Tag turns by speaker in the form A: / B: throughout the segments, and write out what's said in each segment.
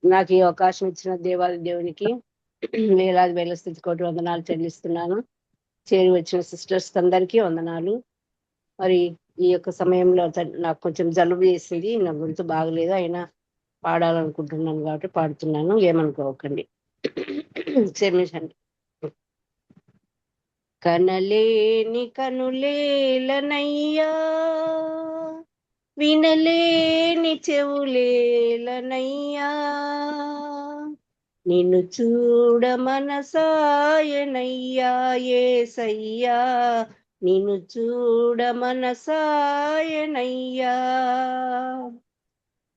A: నాకు ఈ అవకాశం ఇచ్చిన దేవునికి వేలాది వేల స్థితి కోటి వందనాలు చెల్లిస్తున్నాను. చేరి వచ్చిన సిస్టర్స్ అందరికీ వందనాలు. మరి ఈ యొక్క సమయంలో నాకు కొంచెం జలుబు చేసింది, నా గొంతు బాగలేదు, అయినా పాడాలనుకుంటున్నాను కాబట్టి పాడుతున్నాను, ఏమనుకోకండి, క్షమించండి. కనలేని కనులేలనయ్యా, వినలేని చెవులేలనయ్యా, నిన్ను చూడ మనసాయనయ్యా యేసయ్యా, నిన్ను చూడ మనసాయనయ్యా.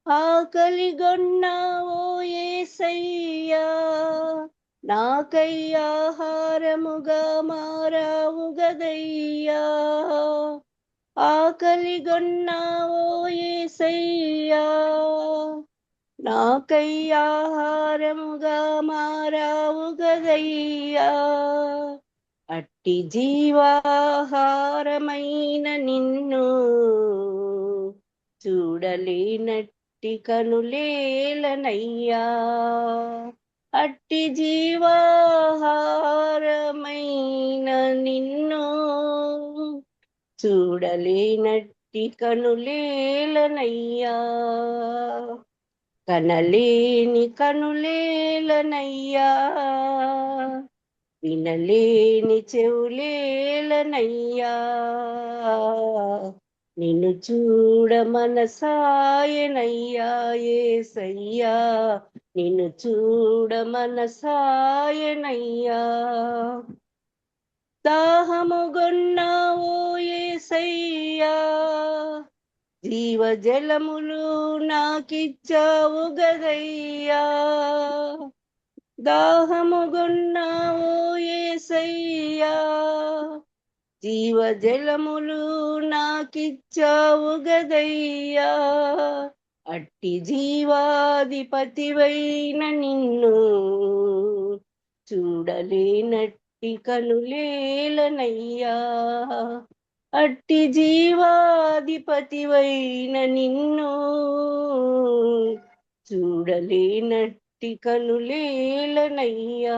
A: ఆకలిగొన్నావో యేసయ్యా, నాకై ఆహారముగా మారావు గదయ్యా. ఆకలిగొన్నావో యేసయ్యా, నాకై ఆహారముగా మారావు గదయ్యా. అట్టి జీవాహారమైన నిన్ను చూడలేనట్టి కనులేలనయ్యా. అట్టి జీవాహారమైన నిన్ను చూడలేనట్టి కనులేలనయ్యా. కనలేని కనులేలనయ్యా, వినలేని చెవులేలనయ్యా, నిన్ను చూడ మనసాయనయ్యా యేసయ్యా, నిన్ను చూడ మనసాయనయ్యా. దాహముగొన్నావో యేసయ్యా, జీవజలములు నాకిచ్చావు గదయ్యా. దాహముగొన్నావో యేసయ్యా, జీవజలములు నాకిచ్చావు గదయ్యా. అట్టి జీవాధిపతివైన నిన్ను చూడలేనట్టి కనులేలనయ్యా. అట్టి జీవాధిపతివైన నిన్ను చూడలేనట్టి కనులేలనయ్యా.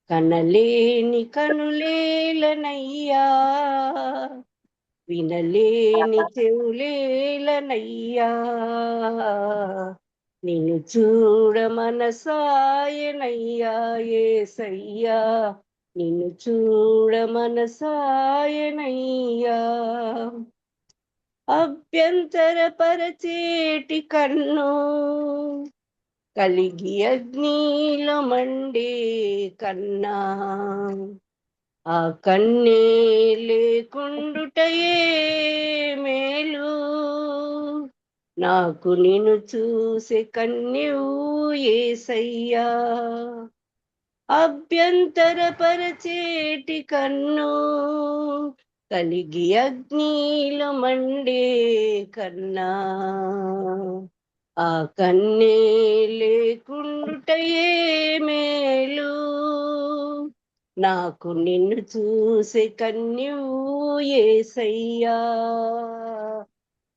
A: కనలేని కనులేలనయ్యా, వినలేని చెవులేలనయ్యా, నిన్ను చూడ మనసాయనయ్యా యేసయ్యా, నిన్ను చూడ మనసాయనయ్యా. అభ్యంతరపరచేటి కన్ను కలిగి అగ్నిలో మండే కన్నా, ఆ కన్నే లేకుండుటయే మేలు. నాకు నిన్ను చూసే కన్యవు యేసయ్యా. అభ్యంతరపరచేటి కన్ను కలిగి అగ్నిలో మండే కన్నా, ఆ కన్నే లేకుండుటయే మేలు. నాకు నిన్ను చూసే కన్యవు యేసయ్యా.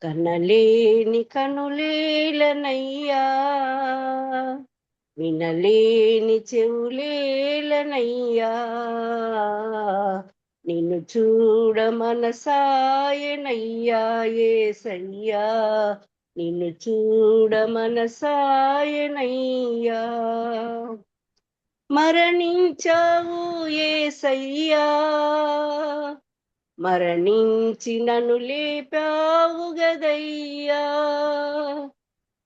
A: కనలేని కనులేలనయ్యా, వినలేని చెవులేలనయ్యా, నిన్ను చూడ మనసాయనయ్యా యేసయ్యా, నిన్ను చూడ మనసాయనయ్యా. మరణించావు యేసయ్యా, మరణించి నన్ను లేపావు గదయ్యా.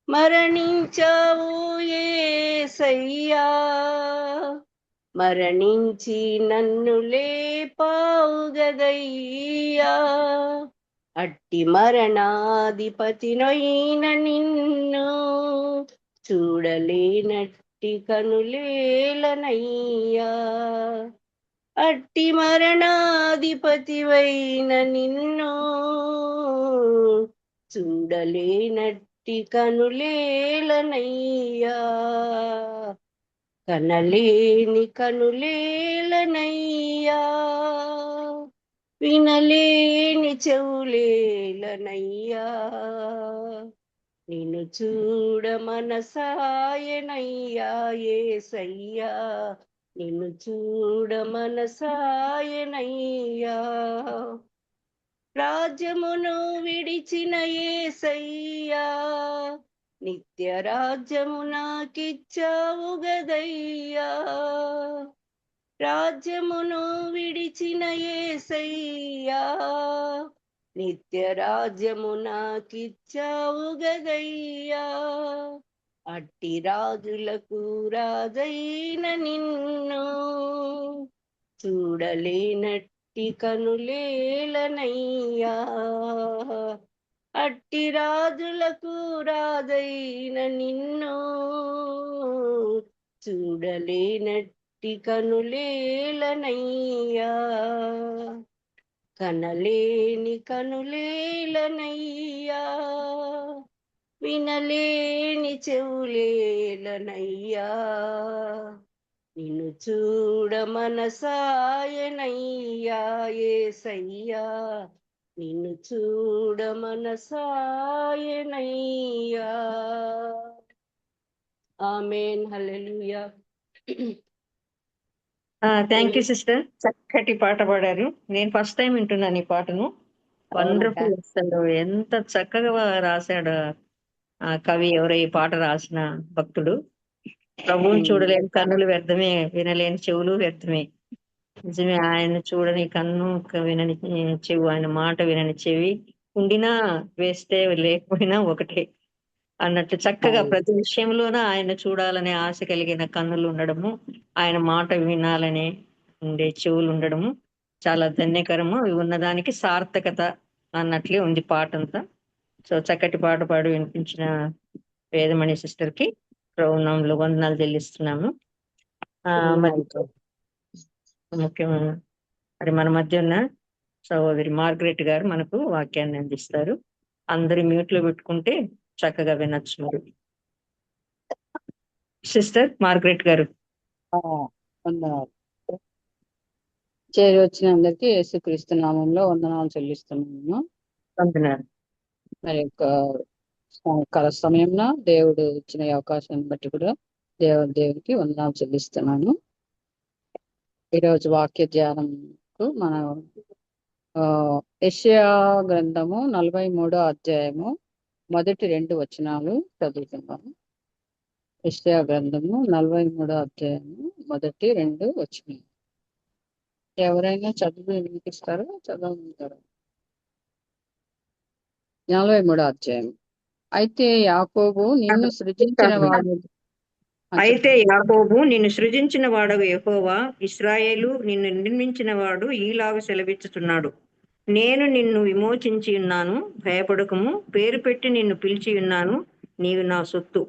A: మరణించావు యేసయ్యా, మరణించి నన్ను లేపావు గదయ్యా. అట్టి మరణాధిపతినైన నిన్ను చూడలేనట్టి కనులేలనయ్యా. అట్టి మరణాధిపతివైన నిన్ను చూడలేనట్టి కనులేలనయ్యా. కనలేని కనులేలనయ్యా, వినలేని చెవులేలనయ్యా, నిన్ను చూడ మనసాయనయ్యా యేసయ్యా, నిన్ను చూడ మనసాయనయ్యా. రాజ్యమును విడిచిన యేసయ్యా, నిత్య రాజ్యము నాకిచ్చావు గదయ్యా. రాజ్యమును విడిచిన యేసయ్యా, నిత్య రాజ్యము నాకిచ్చావు గదయ్యా. అట్టి రాజులకు రాజైన నిన్ను చూడలేనట్టి కనులేలనయ్యా. అట్టి రాజులకు రాజైన నిన్ను చూడలేనట్టి కనులేలనయ్యా. కనలేని కనులేలనయ్యా, వినలేని చెవులేలనయ్యా. నిన్ను చూడ మనసాయనయ్యా యేసయ్యా, నిన్ను చూడ మనసాయనయ్యా. ఆమేన్. హల్లెలూయా.
B: థ్యాంక్ యూ సిస్టర్, చక్కటి పాట పాడారు. నేను ఫస్ట్ టైం వింటున్నాను ఈ పాటను.
A: అవునట.
B: వండర్ఫుల్. అసలు ఎంత చక్కగా రాశాడు ఆ కవి, ఎవరో ఈ పాట రాసిన భక్తుడు. ప్రభువుని చూడలేని కన్నులు వ్యర్థమే, వినలేని చెవులు వ్యర్థమే. నిజమే, ఆయన చూడని కన్ను, వినని చెవు, ఆయన మాట వినని చెవి ఉండినా వేస్తే లేకపోయినా ఒకటే అన్నట్టు చక్కగా ప్రతి విషయంలోనూ ఆయన చూడాలనే ఆశ కలిగిన కన్నులు ఉండడము, ఆయన మాట వినాలనే ఉండే చెవులు ఉండడము చాలా ధన్యకరము. ఇవి ఉన్నదానికి సార్థకత అన్నట్లే ఉంది పాట అంతా. సో చక్కటి పాట పాడి వినిపించిన వేదమణి సిస్టర్ కి ప్రోనాంలో వందనాలు చెల్లిస్తున్నాము. మరి ముఖ్యమైన మరి మన మధ్య ఉన్న సహోదరి మార్గరెట్ గారు మనకు వాక్యాన్ని అందిస్తారు. అందరి మ్యూట్ లో పెట్టుకుంటే చక్కగా వినొచ్చు. మరి సిస్టర్ మార్గరెట్ గారు.
C: చేరి వచ్చిన అందరికీ యేసుక్రీస్తు నామంలో వందనాలు చెల్లిస్తున్నాను.
B: వందనాలు.
C: మరి యొక్క సాయంకాల సమయంలో దేవుడు ఇచ్చిన ఈ అవకాశాన్ని బట్టి కూడా దేవునికి వందనాలు చెల్లిస్తున్నాను. ఈరోజు వాక్య ధ్యానంకు మన యెషయా గ్రంథము 43వ అధ్యాయము మొదటి 2 వచనాలు చదువుతున్నాము. యెషయా గ్రంథము 43వ అధ్యాయము మొదటి 2 వచనాలు. ఎవరైనా చదివి వినిపిస్తారో చదవమంటారు. 43వ అధ్యాయం. అయితే యాకోబు నిన్ను సృజించిన వాడు
B: అయితే యాకోబు నిన్ను సృజించిన వాడవు యెహోవా, ఇశ్రాయేలు నిన్ను నిర్మించిన వాడు ఈలాగు సెలవిచ్చుతున్నాడు. నేను నిన్ను విమోచించి ఉన్నాను, భయపడకము. పేరు పెట్టి నిన్ను పిలిచి ఉన్నాను, నీవు నా సొత్తు.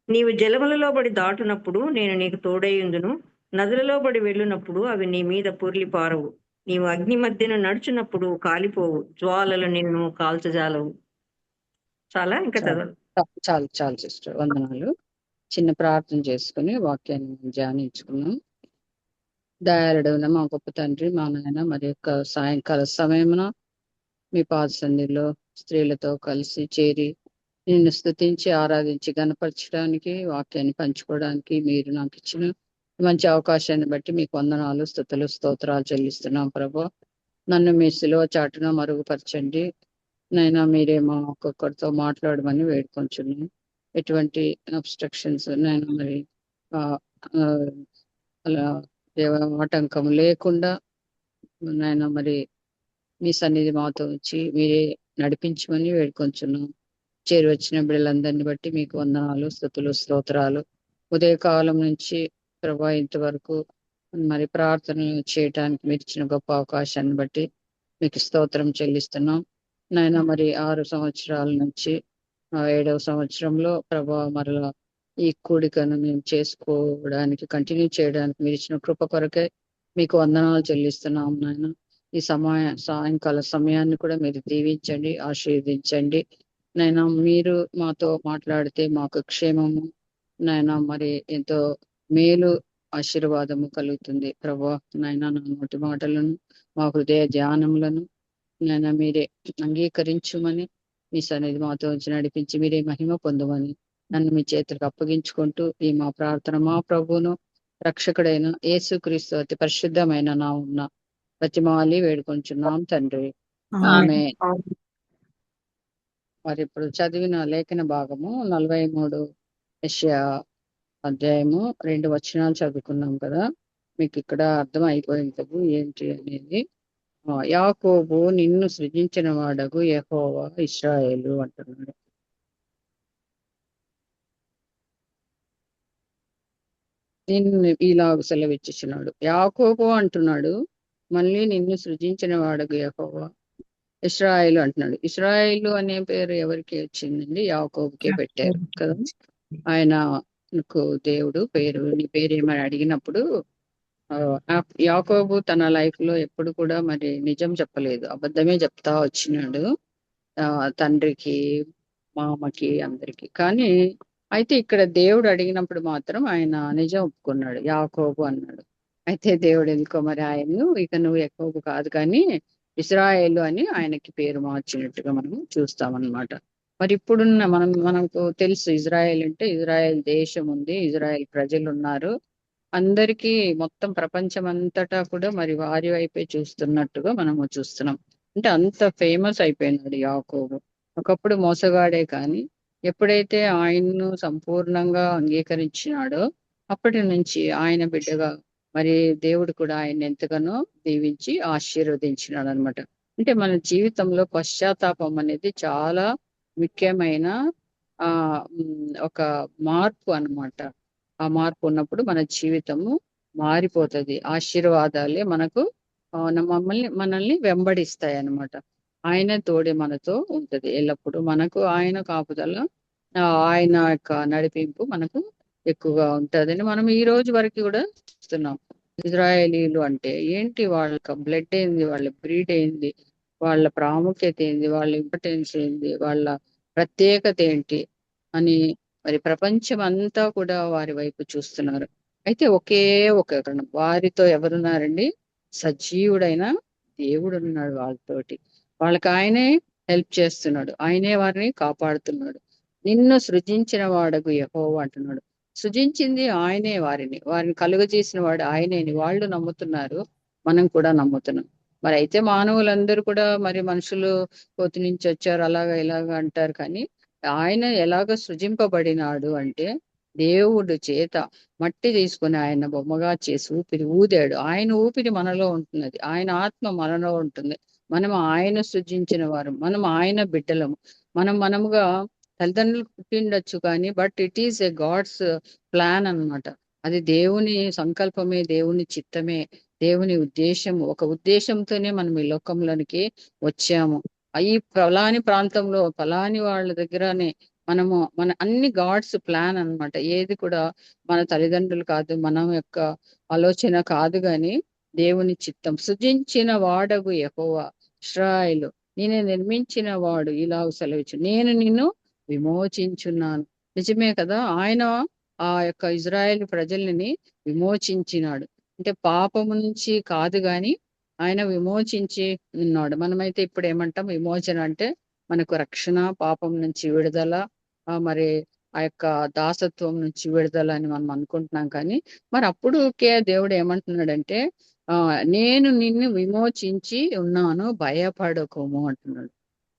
B: నీవు జలములలో పడి దాటునప్పుడు నేను నీకు తోడైయుందును, నదులలో పడి వెళ్ళునప్పుడు అవి నీ మీద పొర్లి పారవు. నీవు అగ్ని మధ్యను నడుచునప్పుడు కాలిపోవు, జ్వాలలు నిన్ను కాల్చజాలవు. చాలా ఇంకా చదవాలి.
C: చాలు చాలు సిస్టర్, వందనాలు. చిన్న ప్రార్థన చేసుకుని వాక్యాన్ని ధ్యానించుకున్నాం. దయాళుడైన మా గొప్ప తండ్రి, మా నాయన, మరి యొక్క సాయంకాల సమయమున మీ పాద సన్నిధిలో స్త్రీలతో కలిసి చేరి నిన్ను స్తుతించి ఆరాధించి గణపరచడానికి, వాక్యాన్ని పంచుకోవడానికి మీరు నాకు ఇచ్చిన మంచి అవకాశాన్ని బట్టి మీకు వందనాలు, స్తుతులు, స్తోత్రాలు చెల్లిస్తున్నాం ప్రభు. నన్ను మీ సిలువ చాటున మరుగుపరచండి నైనా, మీరే మా ఒక్కొక్కరితో మాట్లాడమని వేడుకొంచున్నాం. ఎటువంటి అబ్స్ట్రక్షన్స్ నైనా మరి అలా ఆటంకం లేకుండా నాయన మరి మీ సన్నిధి మాతో వచ్చి మీరే నడిపించమని వేడుకొంచున్నాం. చేరి వచ్చిన బిడ్డలందరినీ బట్టి మీకు వందనాలు, స్తుతులు, స్తోత్రాలు. ఉదయకాలం నుంచి ప్రభా ఇంతవరకు మరి ప్రార్థనలు చేయటానికి మీరు ఇచ్చిన గొప్ప అవకాశాన్ని బట్టి మీకు స్తోత్రం చెల్లిస్తున్నాం. నాయన మరి 6 సంవత్సరాల నుంచి 7వ సంవత్సరంలో ప్రభా మరలా ఈ కూడికను మేము చేసుకోవడానికి, కంటిన్యూ చేయడానికి మీరు ఇచ్చిన కృప కొరకే మీకు వందనాలు చెల్లిస్తున్నాం నాయన. ఈ సాయంకాల సమయాన్ని కూడా మీరు దీవించండి, ఆశీర్వదించండి నైనా. మీరు మాతో మాట్లాడితే మాకు క్షేమము నైనా మరి ఎంతో మేలు, ఆశీర్వాదము కలుగుతుంది ప్రభా. నైనా నా నోటి మాటలను, మా హృదయ ధ్యానములను నైనా మీరే అంగీకరించుమని మీ సన్నిధి మాతో ఉంచి నడిపించి మీరే మహిమ పొందమని నన్ను మీ చేతులకు అప్పగించుకుంటూ ఈ మా ప్రార్థన మా ప్రభువును రక్షకుడైన యేసుక్రీస్తు అతి పరిశుద్ధమైన నామమున ప్రతిమాలి వేడుకొంచున్నాం తండ్రి. ఆమె మరి ఇప్పుడు చదివిన లేఖన భాగము 43 యెషయా అధ్యాయము 2 వచనాలు చదువుకున్నాం కదా. మీకు ఇక్కడ అర్థం అయిపోయింది ఏంటి అనేది. యాకోబు నిన్ను సృజించిన వాడగు యెహోవా ఇశ్రాయేలు అంటున్నాడు. నిన్ను ఇలాగ సెలవిచ్చుచున్నాడు. యాకోబు అంటున్నాడు, మళ్ళీ నిన్ను సృజించిన వాడగు యెహోవా ఇశ్రాయేలు అంటున్నాడు. ఇశ్రాయేలు అనే పేరు ఎవరికి వచ్చిందండి? యాకోబుకే పెట్టారు కదా. ఆయనకు దేవుడు పేరు, నీ పేరు ఏమని అడిగినప్పుడు యాకోబు తన లైఫ్ లో ఎప్పుడు కూడా మరి నిజం చెప్పలేదు, అబద్ధమే చెప్తా వచ్చినాడు తండ్రికి, మామకి, అందరికి. కానీ అయితే ఇక్కడ దేవుడు అడిగినప్పుడు మాత్రం ఆయన నిజం ఒప్పుకున్నాడు, యాకోబు అన్నాడు. అయితే దేవుడు ఎందుకో మరి ఆయన్ను ఇక నువ్వు యాకోబు కాదు కానీ ఇశ్రాయేలు అని ఆయనకి పేరు మార్చినట్టుగా మనం చూస్తామన్నమాట. మరి ఇప్పుడున్న మనకు తెలుసు ఇజ్రాయెల్ అంటే ఇజ్రాయెల్ దేశం ఉంది, ఇజ్రాయెల్ ప్రజలు ఉన్నారు. అందరికీ మొత్తం ప్రపంచం అంతటా కూడా మరి వారి వైపే చూస్తున్నట్టుగా మనము చూస్తున్నాం. అంటే అంత ఫేమస్ అయిపోయినాడు యాకోబు. ఒకప్పుడు మోసగాడే కానీ ఎప్పుడైతే ఆయన్ను సంపూర్ణంగా అంగీకరించినాడో అప్పటి నుంచి ఆయన బిడ్డగా మరి దేవుడు కూడా ఆయన ఎంతగానో దీవించి ఆశీర్వదించినాడు అనమాట. అంటే మన జీవితంలో పశ్చాత్తాపం అనేది చాలా ముఖ్యమైన ఒక మార్పు అన్నమాట. ఆ మార్పు ఉన్నప్పుడు మన జీవితము మారిపోతుంది. ఆశీర్వాదాలే మనకు మనల్ని వెంబడిస్తాయి అన్నమాట. ఆయన తోడే మనతో ఉంటది ఎల్లప్పుడూ. మనకు ఆయన కాపుదల, ఆయన యొక్క నడిపింపు మనకు ఎక్కువగా ఉంటదని మనం ఈ రోజు వరకు కూడా చూస్తున్నాం. ఇజ్రాయేలీలు అంటే ఏంటి, వాళ్ళ బ్లడ్ ఏంది, వాళ్ళ బ్రీడ్ ఏంది, వాళ్ళ ప్రాముఖ్యత ఏంది, వాళ్ళ ఇంపార్టెన్స్ ఏంది, వాళ్ళ ప్రత్యేకత ఏంటి అని మరి ప్రపంచం అంతా కూడా వారి వైపు చూస్తున్నారు. అయితే ఒకే ఒక కారణం, వారితో ఎవరున్నారండి? సజీవుడైన దేవుడు ఉన్నాడు వాళ్ళతోటి. వాళ్ళకి ఆయనే హెల్ప్ చేస్తున్నాడు, ఆయనే వారిని కాపాడుతున్నాడు. నిన్ను సృజించిన వాడకు యెహోవా అంటున్నాడు. సృజించింది ఆయనే, వారిని కలుగజేసిన వాడు ఆయనేని వాళ్ళు నమ్ముతున్నారు, మనం కూడా నమ్ముతున్నాం. మరి అయితే మానవులందరూ కూడా మరి మనుషులు కోతి నుంచి వచ్చారు అలాగా ఇలాగా అంటారు. కానీ ఆయన ఎలాగ సృజింపబడినాడు అంటే దేవుడు చేత మట్టి తీసుకుని ఆయన బొమ్మగా చేసి ఊపిరి ఊదాడు. ఆయన ఊపిరి మనలో ఉంటున్నది, ఆయన ఆత్మ మనలో ఉంటుంది. మనం ఆయన సృజించిన వారు, మనం ఆయన బిడ్డలము. మనముగా తల్లిదండ్రులు పుట్టిండొచ్చు కానీ but it is a God's plan అన్నమాట. అది దేవుని సంకల్పమే, దేవుని చిత్తమే, దేవుని ఉద్దేశము. ఒక ఉద్దేశంతోనే మనం ఈ లోకంలోనికి వచ్చాము. ఈ ఫలాని ప్రాంతంలో ఫలాని వాళ్ళ దగ్గరనే మన అన్ని గాడ్స్ ప్లాన్ అన్నమాట. ఏది కూడా మన తల్లిదండ్రులు కాదు, మన యొక్క ఆలోచన కాదు, గాని దేవుని చిత్తం. సృజించిన వాడగు యెహోవా ఇశ్రాయేలు నేనే నిర్మించిన వాడు ఇలా సెలవిచ్చు, నేను నిన్ను విమోచించున్నాను. నిజమే కదా, ఆయన ఆ యొక్క ఇజ్రాయేల్ ప్రజల్ని విమోచించినాడు. అంటే పాపము నుంచి కాదు గాని ఆయన విమోచించి ఉన్నాడు. మనమైతే ఇప్పుడు ఏమంటాం, విమోచన అంటే మనకు రక్షణ, పాపం నుంచి విడుదల, మరి ఆ యొక్క దాసత్వం నుంచి విడుదల అని మనం అనుకుంటున్నాం. కానీ మరి అప్పుడుకే దేవుడు ఏమంటున్నాడంటే నేను నిన్ను విమోచించి ఉన్నాను, భయపడకము అంటున్నాడు.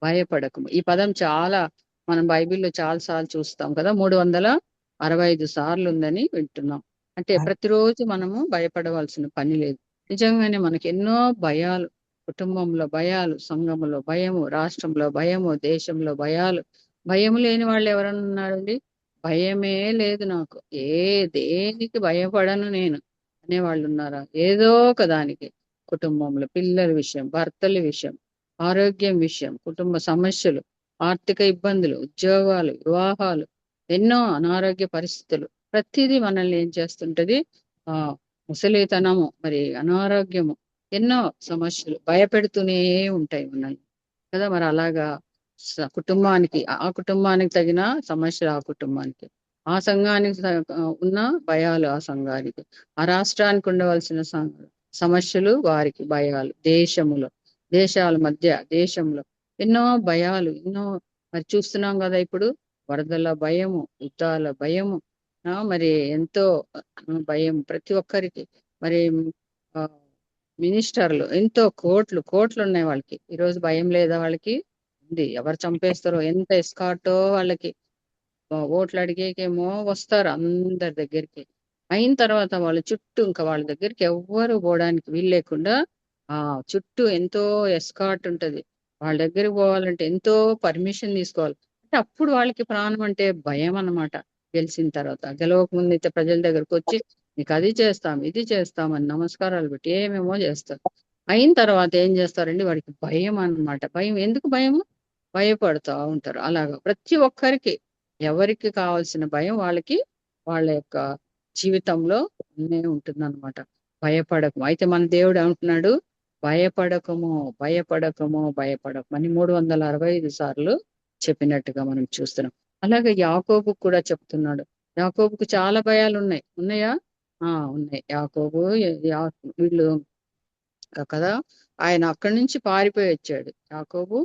C: భయపడకము. ఈ పదం చాలా మనం బైబిల్లో చాలా సార్లు చూస్తాం కదా, 365 సార్లు ఉందని వింటున్నాం. అంటే ప్రతిరోజు మనము భయపడవలసిన పని లేదు. నిజంగానే మనకి ఎన్నో భయాలు, కుటుంబంలో భయాలు, సంఘంలో భయము, రాష్ట్రంలో భయము, దేశంలో భయాలు. భయం లేని వాళ్ళు ఎవరన్నా ఉన్నారండి? భయమే లేదు నాకు, దేనికి భయపడను నేను అనేవాళ్ళు ఉన్నారా? ఏదో ఒక దానికి, కుటుంబంలో పిల్లల విషయం, భర్తల విషయం, ఆరోగ్యం విషయం, కుటుంబ సమస్యలు, ఆర్థిక ఇబ్బందులు, ఉద్యోగాలు, వివాహాలు, ఎన్నో అనారోగ్య పరిస్థితులు. ప్రతిదీ మనల్ని ఏం చేస్తుంటది? ముసలితనము, మరి అనారోగ్యము, ఎన్నో సమస్యలు భయపెడుతూనే ఉంటాయి మనల్ని కదా. మరి అలాగా కుటుంబానికి, ఆ కుటుంబానికి తగిన సమస్యలు ఆ కుటుంబానికి, ఆ సంఘానికి ఉన్న భయాలు ఆ సంఘానికి, ఆ రాష్ట్రానికి ఉండవలసిన సమస్యలు వారికి భయాలు, దేశాల మధ్య దేశంలో ఎన్నో భయాలు, ఎన్నో మరి చూస్తున్నాం కదా ఇప్పుడు వరదల భయము, యుద్ధాల భయము, మరి ఎంతో భయం ప్రతి ఒక్కరికి. మరి ఆ, మినిస్టర్లు ఎంతో కోట్లు కోట్లు ఉన్నాయి వాళ్ళకి. ఈరోజు భయం లేదా వాళ్ళకి? ఉంది. ఎవరు చంపేస్తారో ఎంత ఎస్కాటో వాళ్ళకి. ఓట్లు అడిగేకేమో వస్తారు అందరి దగ్గరికి. అయిన తర్వాత వాళ్ళ చుట్టూ ఇంకా వాళ్ళ దగ్గరికి ఎవ్వరు పోవడానికి వీలు లేకుండా చుట్టూ ఎంతో ఎస్కాట్ ఉంటది. వాళ్ళ దగ్గరికి పోవాలంటే ఎంతో పర్మిషన్ తీసుకోవాలి. అంటే అప్పుడు వాళ్ళకి ప్రాణం అంటే భయం అన్నమాట. గెలిచిన తర్వాత, గెలవక ముందు అయితే ప్రజల దగ్గరకు వచ్చి నీకు అది చేస్తాం ఇది చేస్తాం అని నమస్కారాలు పెట్టి ఏమేమో చేస్తారు. అయిన తర్వాత ఏం చేస్తారండి? వాడికి భయం అన్నమాట. భయం ఎందుకు భయము? భయపడుతూ ఉంటారు. అలాగా ప్రతి ఒక్కరికి ఎవరికి కావాల్సిన భయం వాళ్ళకి వాళ్ళ యొక్క జీవితంలో ఉంటుందన్నమాట. భయపడకము. అయితే మన దేవుడు ఏమంటున్నాడు? భయపడకము, భయపడకము, భయపడకము అని 365 సార్లు చెప్పినట్టుగా మనం చూస్తున్నాం. అలాగే యాకోబు కూడా చెప్తున్నాడు. యాకోబుకు చాలా భయాలు ఉన్నాయి. ఉన్నాయా? ఉన్నాయి. యాకోబు వీళ్ళు కదా, ఆయన అక్కడి నుంచి పారిపోయి వచ్చాడు. యాకోబు,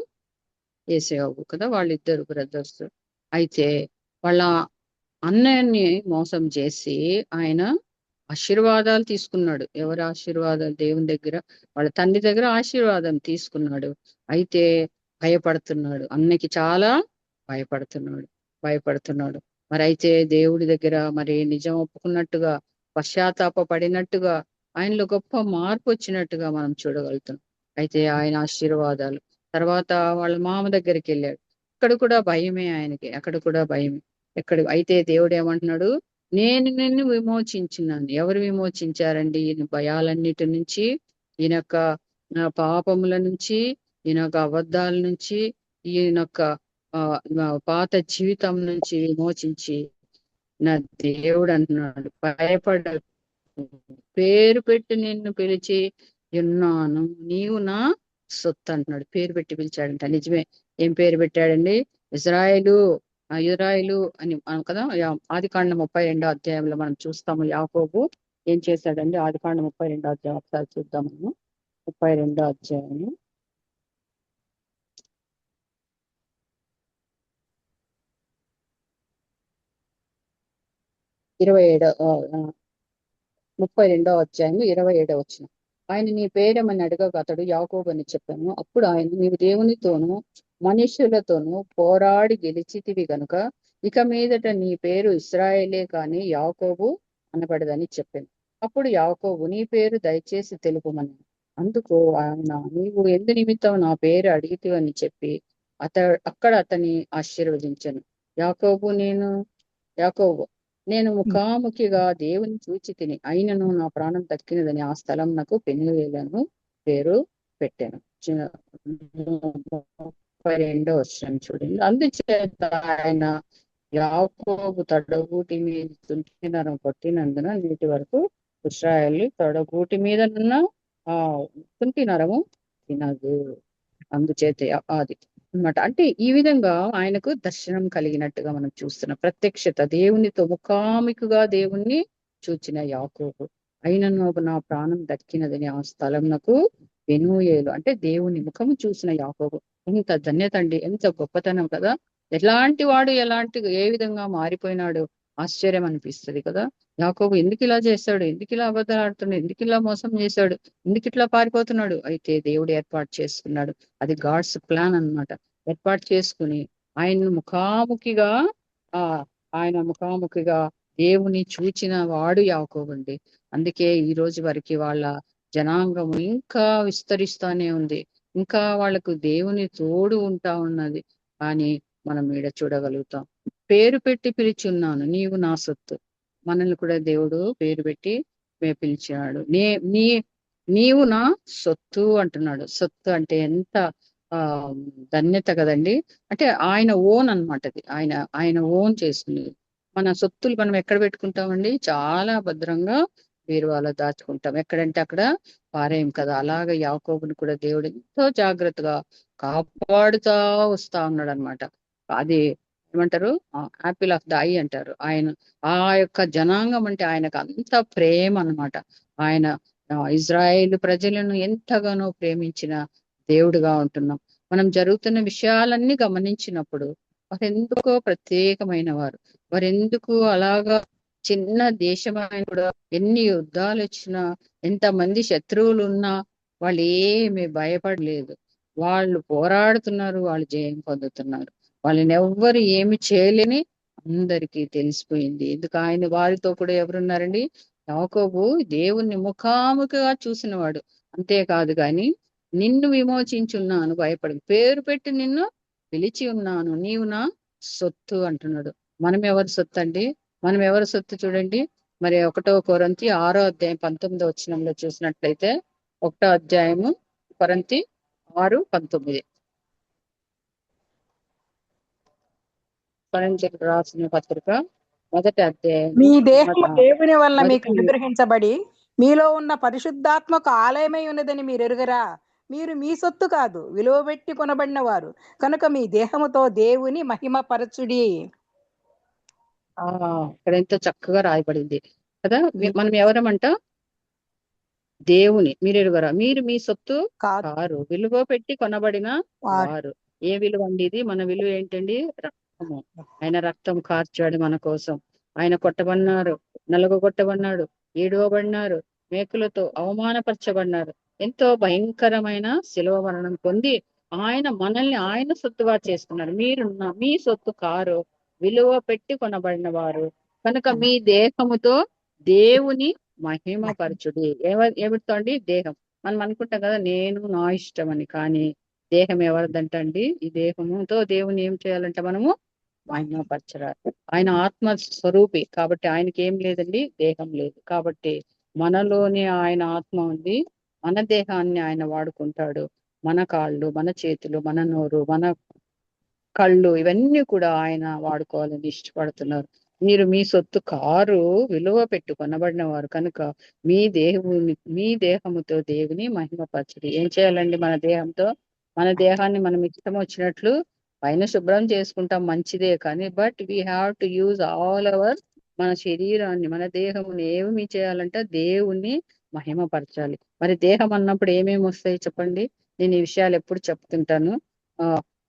C: ఏసేవు కదా, వాళ్ళిద్దరు బ్రదర్స్. అయితే వాళ్ళ అన్నయ్యని మోసం చేసి ఆయన ఆశీర్వాదాలు తీసుకున్నాడు. ఎవరి ఆశీర్వాదాలు? దేవుని దగ్గర, వాళ్ళ తండ్రి దగ్గర ఆశీర్వాదం తీసుకున్నాడు. అయితే భయపడుతున్నాడు. అన్నకి చాలా భయపడుతున్నాడు భయపడుతున్నాడు. మరి అయితే దేవుడి దగ్గర మరి నిజం ఒప్పుకున్నట్టుగా, పశ్చాత్తాప పడినట్టుగా, ఆయనలో గొప్ప మార్పు వచ్చినట్టుగా మనం చూడగలుగుతాం. అయితే ఆయన ఆశీర్వాదాలు తర్వాత వాళ్ళ మామ దగ్గరికి వెళ్ళాడు. అక్కడ కూడా భయమే ఆయనకి. అక్కడ కూడా భయమే. అయితే దేవుడు ఏమంటున్నాడు? నేను నిన్ను విమోచించినాను. ఎవరు విమోచించారండి? ఈయన భయాలన్నిటి నుంచి, ఈయన యొక్క పాపముల నుంచి, ఈయన యొక్క అబద్ధాల నుంచి, ఈయన యొక్క పాత జీవితం నుంచి విమోచించి నా దేవుడు అంటున్నాడు, భయపడ, పేరు పెట్టి నిన్ను పిలిచి ఉన్నాను, నీవు నా సొత్తు అంటున్నాడు. పేరు పెట్టి పిలిచాడంట. నిజమే. ఏం పేరు పెట్టాడండి? ఇజ్రాయేలు, ఇజ్రాయేలు అని కదా. ఆదికాండం 32వ అధ్యాయంలో మనం చూస్తాము. యాకోబు ఏం చేశాడండి? ఆదికాండం 32వ అధ్యాయం ఒకసారి చూద్దాం. మనము 32వ అధ్యాయము 32వ అధ్యాయం 27వ వచనం. ఆయన నీ పేరేమని అడగగా అతడు యాకోబు అని చెప్పాను. అప్పుడు ఆయన, నీవు దేవునితోనూ మనుష్యులతోనూ పోరాడి గెలిచితివి గనుక ఇక మీదట నీ పేరు ఇశ్రాయేలే కాని యాకోబు అనబడదని చెప్పాను. అప్పుడు యాకోబు, నీ పేరు దయచేసి తెలుపుమని. అందుకు ఆయన, నీవు ఎందు నిమిత్తం నా పేరు అడిగితివని చెప్పి అక్కడ అతన్ని ఆశీర్వదించాను. యాకోబు, నేను ముఖాముఖిగా దేవుని చూచి తిని, అయినను నా ప్రాణం దక్కినదని ఆ స్థలం నాకు పెనుయేలను పేరు పెట్టాను. 32వ వచనం చూడండి. అందుచేత ఆయన యాకోబు తొడగూటి మీద తుంటి నరం కొట్టినందున నేటి వరకు ఇశ్రాయేలు తొడగూటి మీదనున్న తుంటి నరము తినదు. అందుచేత అది అన్నమాట. అంటే ఈ విధంగా ఆయనకు దర్శనం కలిగినట్టుగా మనం చూస్తున్నాం. ప్రత్యక్షత, దేవునితో ముఖాముఖిగా దేవుణ్ణి చూచిన యాకోబు. అయినను నా ప్రాణం దక్కినదని ఆ స్థలం నాకు పెనూయేలు, అంటే దేవుని ముఖము చూసిన యాకోబు. ఎంత ధన్యత అండి! ఎంత గొప్పతనం కదా! ఎలాంటి వాడు ఏ విధంగా మారిపోయినాడు, ఆశ్చర్యం అనిపిస్తుంది కదా. యాకోబు ఎందుకు ఇలా చేశాడు? ఎందుకు ఇలా అబద్ధాలు ఆడుతున్నాడు? ఎందుకు ఇలా మోసం చేశాడు? ఎందుకు ఇట్లా పారిపోతున్నాడు? అయితే దేవుడు ఏర్పాటు చేసుకున్నాడు. అది గాడ్స్ ప్లాన్ అన్నమాట. ఏర్పాటు చేసుకుని ఆయన ముఖాముఖిగా దేవుని చూచిన వాడు యాకోబు అండి. అందుకే ఈ రోజు వరకు వాళ్ళ జనాంగం ఇంకా విస్తరిస్తానే ఉంది. ఇంకా వాళ్ళకు దేవుని తోడు ఉంటా ఉన్నది. కానీ మనం ఈడ చూడగలుగుతాం. పేరు పెట్టి పిలిచున్నాను, నీవు నా సొత్తు. మనల్ని కూడా దేవుడు పేరు పెట్టి పిలిచాడు. నీవు నా సొత్తు అంటున్నాడు. సొత్తు అంటే ఎంత ధన్యత కదండి. అంటే ఆయన ఓన్ అన్నమాట. అది ఆయన ఓన్ చేసుకునేది. మన సొత్తులు మనం ఎక్కడ పెట్టుకుంటామండి? చాలా భద్రంగా బీరువాలో దాచుకుంటాం. ఎక్కడంటే అక్కడ పారేయం కదా. అలాగే యాకోబుని కూడా దేవుడు ఎంతో జాగ్రత్తగా కాపాడుతా వస్తా ఉన్నాడు అనమాట. అది ఏమంటారు? యాపిల్ ఆఫ్ ద ఐ అంటారు. ఆయన ఆ యొక్క జనాంగం అంటే ఆయనకు అంత ప్రేమ అన్నమాట. ఆయన ఇజ్రాయేలు ప్రజలను ఎంతగానో ప్రేమించిన దేవుడుగా ఉంటున్నాం. మనం జరుగుతున్న విషయాలన్నీ గమనించినప్పుడు వారెందుకో ప్రత్యేకమైన వారు, వారెందుకు అలాగా చిన్న దేశమైన కూడా ఎన్ని యుద్ధాలు వచ్చినా, ఎంతమంది శత్రువులు ఉన్నా వాళ్ళు ఏమి భయపడలేదు. వాళ్ళు పోరాడుతున్నారు, వాళ్ళు జయం పొందుతున్నారు. వాళ్ళని ఎవ్వరు ఏమి చేయలేని అందరికీ తెలిసిపోయింది. ఎందుకు ఆయన వారితో కూడా ఎవరున్నారండి? యాకోబు దేవుణ్ణి ముఖాముఖిగా చూసినవాడు. అంతేకాదు గాని నిన్ను విమోచించున్నాను, భయపడు, పేరు పెట్టి నిన్ను పిలిచి ఉన్నాను, నీవు నా సొత్తు అంటున్నాడు. మనం ఎవరి సొత్తు అండి? మనం ఎవరి సొత్తు చూడండి. మరి 1 కొరింథీ 6 అధ్యాయం 19 వచనంలో చూసినట్లయితే, 1 అధ్యాయము కొరింథీ 6:19 కొరింథీయులకు రాసిన పత్రిక 1 అధ్యాయం
D: మీ దేహము దేవుని వలన మీకు
C: మొదటి
D: అనుగ్రహించబడి మీలో ఉన్న పరిశుద్ధాత్మక ఆలయమై ఉన్నదని మీరు ఎరుగరా? మీరు మీ సొత్తు కాదు, విలువ పెట్టి కొనబడిన వారు కనుక మీ దేహముతో దేవుని మహిమ పరచుడి.
C: ఇక్కడ ఎంతో చక్కగా రాయబడింది కదా. మనం ఎవరమంట? దేవుని మీరు ఎరుగరా, మీరు మీ సొత్తు
D: కాదు
C: కారు, విలువ పెట్టి కొనబడిన
D: వారు.
C: వారు. ఏ విలువ అండి ఇది? మన విలువ ఏంటండి? రక్తము. ఆయన రక్తం కార్చాడు మన కోసం. ఆయన కొట్టబడినారు, నలుగగొట్టబడినాడు, ఈడవబడినారు, మేకులతో అవమానపరచబడినారు. ఎంతో భయంకరమైన శిలువ మరణం పొంది ఆయన మనల్ని ఆయన సొత్తుగా చేసుకున్నారు. మీరు మీ సొత్తు కారు, విలువ పెట్టి కొనబడిన వారు కనుక మీ దేహముతో దేవుని మహిమ పరచుడి. ఏమిటితో అండి? దేహం. మనం అనుకుంటాం కదా నేను నా ఇష్టం అని, కానీ దేహం ఎవరిదంట అండి? ఈ దేహముతో దేవుని ఏం చేయాలంట? మనము మహిమపరచరాలి. ఆయన ఆత్మ స్వరూపి కాబట్టి ఆయనకి ఏం లేదండి? దేహం లేదు. కాబట్టి మనలోనే ఆయన ఆత్మ ఉంది. మన దేహాన్ని ఆయన వాడుకుంటాడు. మన కాళ్ళు, మన చేతులు, మన నోరు, మన కళ్ళు, ఇవన్నీ కూడా ఆయన వాడుకోవాలని ఇష్టపడుతున్నారు. మీరు మీ సొత్తు కారు, విలువ పెట్టు కొనబడిన వారు కనుక మీ దేహముతో దేవుని మహిమపరచుడి. ఏం చేయాలండి మన దేహంతో? మన దేహాన్ని మనం ఇష్టం వచ్చినట్లు పైన శుభ్రం చేసుకుంటాం, మంచిదే. కానీ but we have to use all our, మన శరీరాన్ని, మన దేహముని ఏమి చేయాలంటే దేవుణ్ణి మహిమపరచాలి. మరి దేహం అన్నప్పుడు ఏమేమి వస్తాయి చెప్పండి? నేను ఈ విషయాలు ఎప్పుడు చెప్తుంటాను.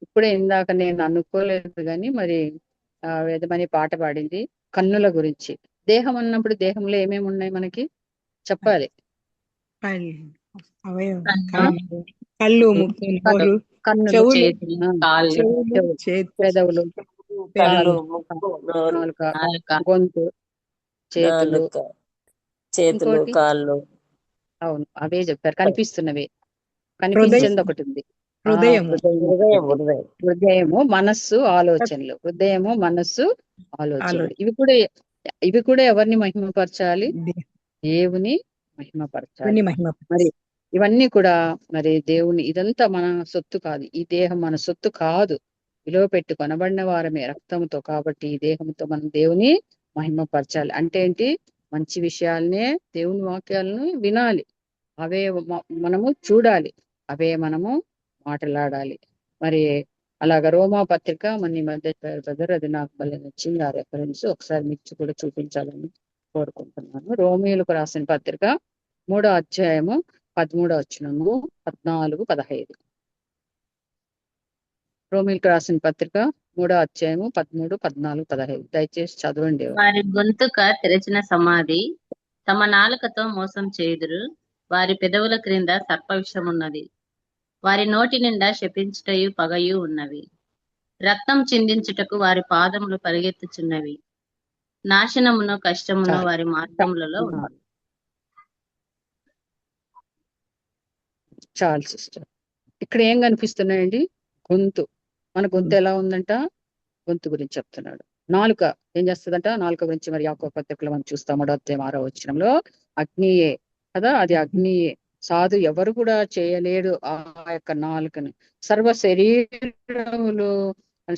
C: ఇప్పుడే ఇందాక నేను అనుకోలేదు కానీ మరి వేదమని పాట పాడింది కన్నుల గురించి. దేహం అన్నప్పుడు దేహంలో ఏమేమి ఉన్నాయి మనకి చెప్పాలి.
D: కళ్ళు, ముక్కు, నోరు,
C: కన్నులు, పెదవులు, నాలుక, గొంతు, చేతులు,
E: కాళ్ళు.
C: అవును, అవే చెప్పారు. కనిపిస్తున్నవి. కనిపించింది ఒకటి ఉంది, హృదయము, మనస్సు, ఆలోచనలు. హృదయము, మనస్సు, ఆలోచనలు. ఇవి కూడా ఎవరిని మహిమపరచాలి? దేవుని మహిమపరచాలి. మరి ఇవన్నీ కూడా మరి దేవుని, ఇదంతా మన సొత్తు కాదు. ఈ దేహం మన సొత్తు కాదు, విలువ పెట్టి కొనబడిన వారమే రక్తంతో. కాబట్టి ఈ దేహంతో మనం దేవుని మహిమపరచాలి. అంటే ఏంటి? మంచి విషయాలనే, దేవుని వాక్యాలను వినాలి, అవే మనము చూడాలి, అవే మనము మాట్లాడాలి. మరి అలాగ రోమా పత్రిక మన మధ్య బ్రదర్, అది నాకు భలే నచ్చింది ఆ రెఫరెన్స్. ఒకసారి మీకు కూడా చూపించాలని కోరుకుంటున్నాను. రోమియోలకు రాసిన పత్రిక 3 అధ్యాయము 13 వచనము 14, 15. రోమియోలకు రాసిన పత్రిక 3 అధ్యాయము 13, 14, 15. దయచేసి చదవండి.
E: వారి గొంతుక తెరచిన సమాధి, తమ నాలుకతో మోసం చేయుదురు. వారి పెదవుల క్రింద సర్ప విషం ఉన్నది. వారి నోటి నిండా శపించుటయు పగయు ఉన్నవి. రక్తం చిందించుటకు వారి పాదములు పరిగెత్తుచున్నవి. నాశనమును కష్టమును వారి మార్గములలో ఉన్నది.
C: చాలు సిస్టర్. ఇక్కడ ఏం కనిపిస్తున్నాయండి? గొంతు. మన గొంతు ఎలా ఉందంట? గొంతు గురించి చెప్తున్నాడు. నాలుక ఏం చేస్తుందంట? నాలుక గురించి మరి యాకోబు పత్రికలో మనం చూస్తాం. 6 వచనంలో అగ్నియే కదా, అది అగ్నియే. సాధు ఎవరు కూడా చేయలేడు ఆ యొక్క నాలుకను. సర్వ